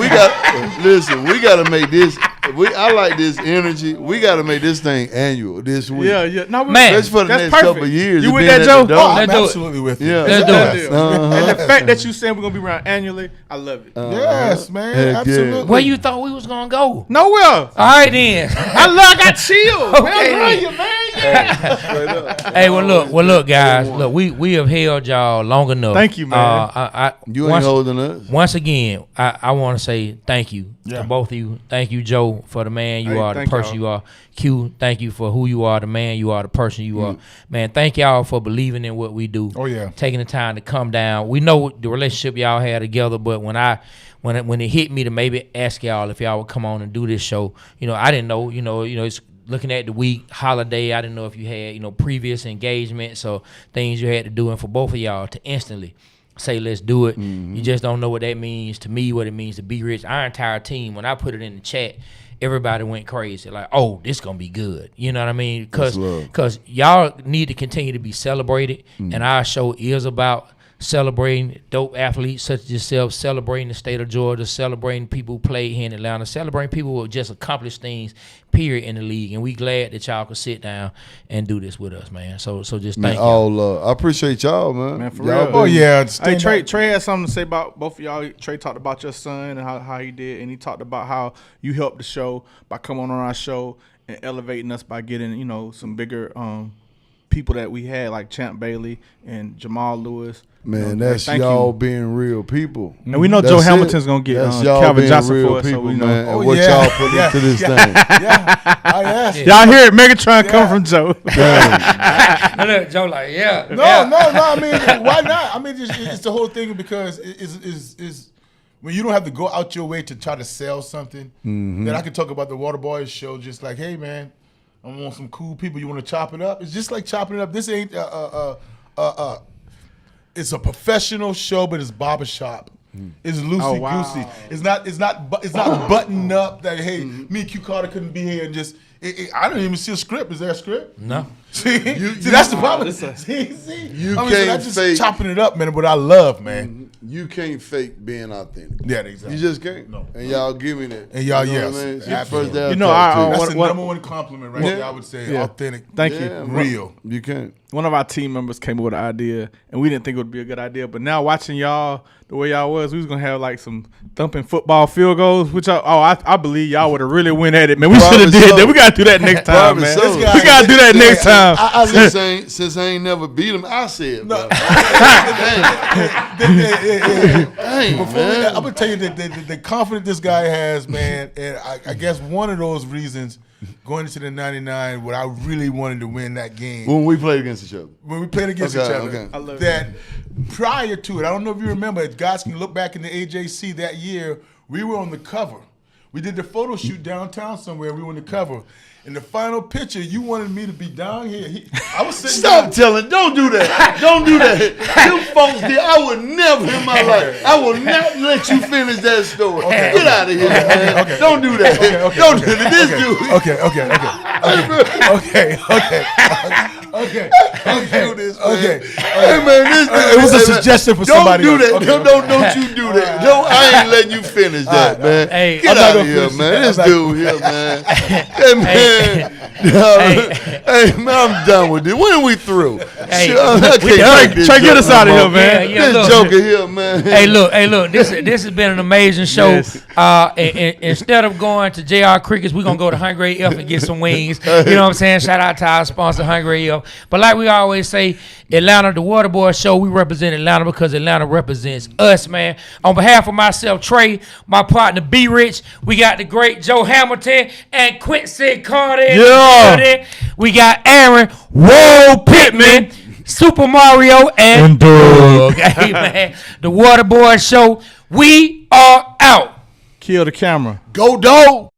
got listen. We got to make this. I like this energy. We got to make this thing annual this week. Yeah. No, Man, that's for the next perfect. couple of years. You with being that, at Joe? the Oh, Dome. I'm Let's do it. absolutely with you. Yeah. Let's do it. And the fact that you saying we're gonna be around annually, I love it. Yes, man. Heck yeah. Absolutely. Where you thought we was gonna go? Nowhere. All right then. I got chill. Okay, Well, then. you, man. Yeah. Hey, well, look, guys. Look, we have held y'all long enough. Thank you, man. You ain't holding us. Once again, I want to say thank you Yeah. to both of you. Thank you, Joe, for the man you are, the thank person y'all. you are. Q, thank you for who you are, the man you are, the person you are. Man, thank y'all for believing in what we do. Oh, yeah. Taking the time to come down. We know the relationship y'all had together, but when it hit me to maybe ask y'all if y'all would come on and do this show, I didn't know. It's looking at the week holiday. I didn't know if you had previous engagements or things you had to do, and for both of y'all to instantly say let's do it. You just don't know what that means to me, what it means to be rich. Our entire team, when I put it in the chat, everybody went crazy. Like, oh, this gonna be good. You know what I mean? Because y'all need to continue to be celebrated, and our show is about celebrating dope athletes such as yourself, celebrating the state of Georgia, celebrating people who played here in Atlanta, celebrating people who just accomplished things, period, in the league. And we glad that y'all could sit down and do this with us, man. So just thank you. All love. I appreciate y'all, man. Man, for Y'all real. Oh, yeah. Hey, Trey had something to say about both of y'all. Trey talked about your son and how he did, and he talked about how you helped the show by coming on our show and elevating us by getting, some bigger people that we had, like Champ Bailey and Jamal Lewis. Man, that's thank y'all you. being real people. And we know That's Joe it. Hamilton's going to get That's y'all Calvin being Johnson real for us, so people, we know. man. Oh, And what yeah. y'all put into this thing. Yeah. Oh, yes. Y'all hear it, Megatron come from Joe. Look, Joe like, yeah. No. I mean, why not? I mean, it's the whole thing because it's when you don't have to go out your way to try to sell something. Then I can talk about the Waterboyz Show, just like, hey man, I want some cool people. You want to chop it up? It's just like chopping it up. This ain't it's a professional show, but it's barbershop. It's loosey goosey. It's not buttoned up. That hey, me and Q Carter couldn't be here and just. I don't even see a script. Is there a script? No. See, that's the problem. See, You I mean, can't that's just fake- chopping it up, man. But I love, man. You can't fake being authentic. Yeah, exactly. You just can't. No. And y'all give me that. And y'all, You know yes, what I mean? It's absolutely. the first day I You know, talked to our- you. That's the what- number one compliment right there. I would say authentic. Thank Yeah, you. Real. You can't. One of our team members came up with an idea, and we didn't think it would be a good idea. But now watching y'all, the way y'all was, we was gonna have like some thumping football field goals, which I believe y'all would have really went at it, man. We should have Probably did so. that. We gotta do that next time, Probably man. so. We gotta do that next time. Since I ain't never beat him, I said, no. I'm gonna tell you the confidence this guy has, man, and I guess one of those reasons going into the 99, what I really wanted to win that game When we played against each other. when we played against Okay, each other. okay. I love That prior to it, I don't know if you remember, guys can look back in the AJC that year. We were on the cover. We did the photo shoot downtown somewhere. We were on the cover. In the final picture, you wanted me to be down here. I was sitting Stop down. telling. Don't do that. Don't do that. You folks did. I would never in my life. I will not let you finish that story. Get out of here, man. Don't do that. Don't do that. This dude. Okay. Do this, man. Okay. Hey, man, this dude. It was a hey, man, suggestion for somebody Don't do else. that. Okay. Don't you do that. I ain't letting you finish that, man. Hey, Get I'm not out of gonna here, finish man. that. This I'm not dude here, man. Hey, man. Hey, man, I'm done with this. When are we through? Hey, Shit, I can't take this Trey, get us joke out of no here, more. man. Yeah, This look. joker here, man. Hey, look. This has been an amazing show. Yes. And instead of going to JR Crickets, we're going to go to Hungry AF and get some wings. You know what I'm saying? Shout out to our sponsor, Hungry AF. But like we always say, Atlanta, the Waterboyz Show, we represent Atlanta because Atlanta represents us, man. On behalf of myself, Trey, my partner, B Rich, we got the great Joe Hamilton and Quincy Carter in the building. We got Aaron, Whoa Pittman, Super Mario, and Doug. Hey, man, the Waterboyz Show, we are out. Kill the camera. Go, dog.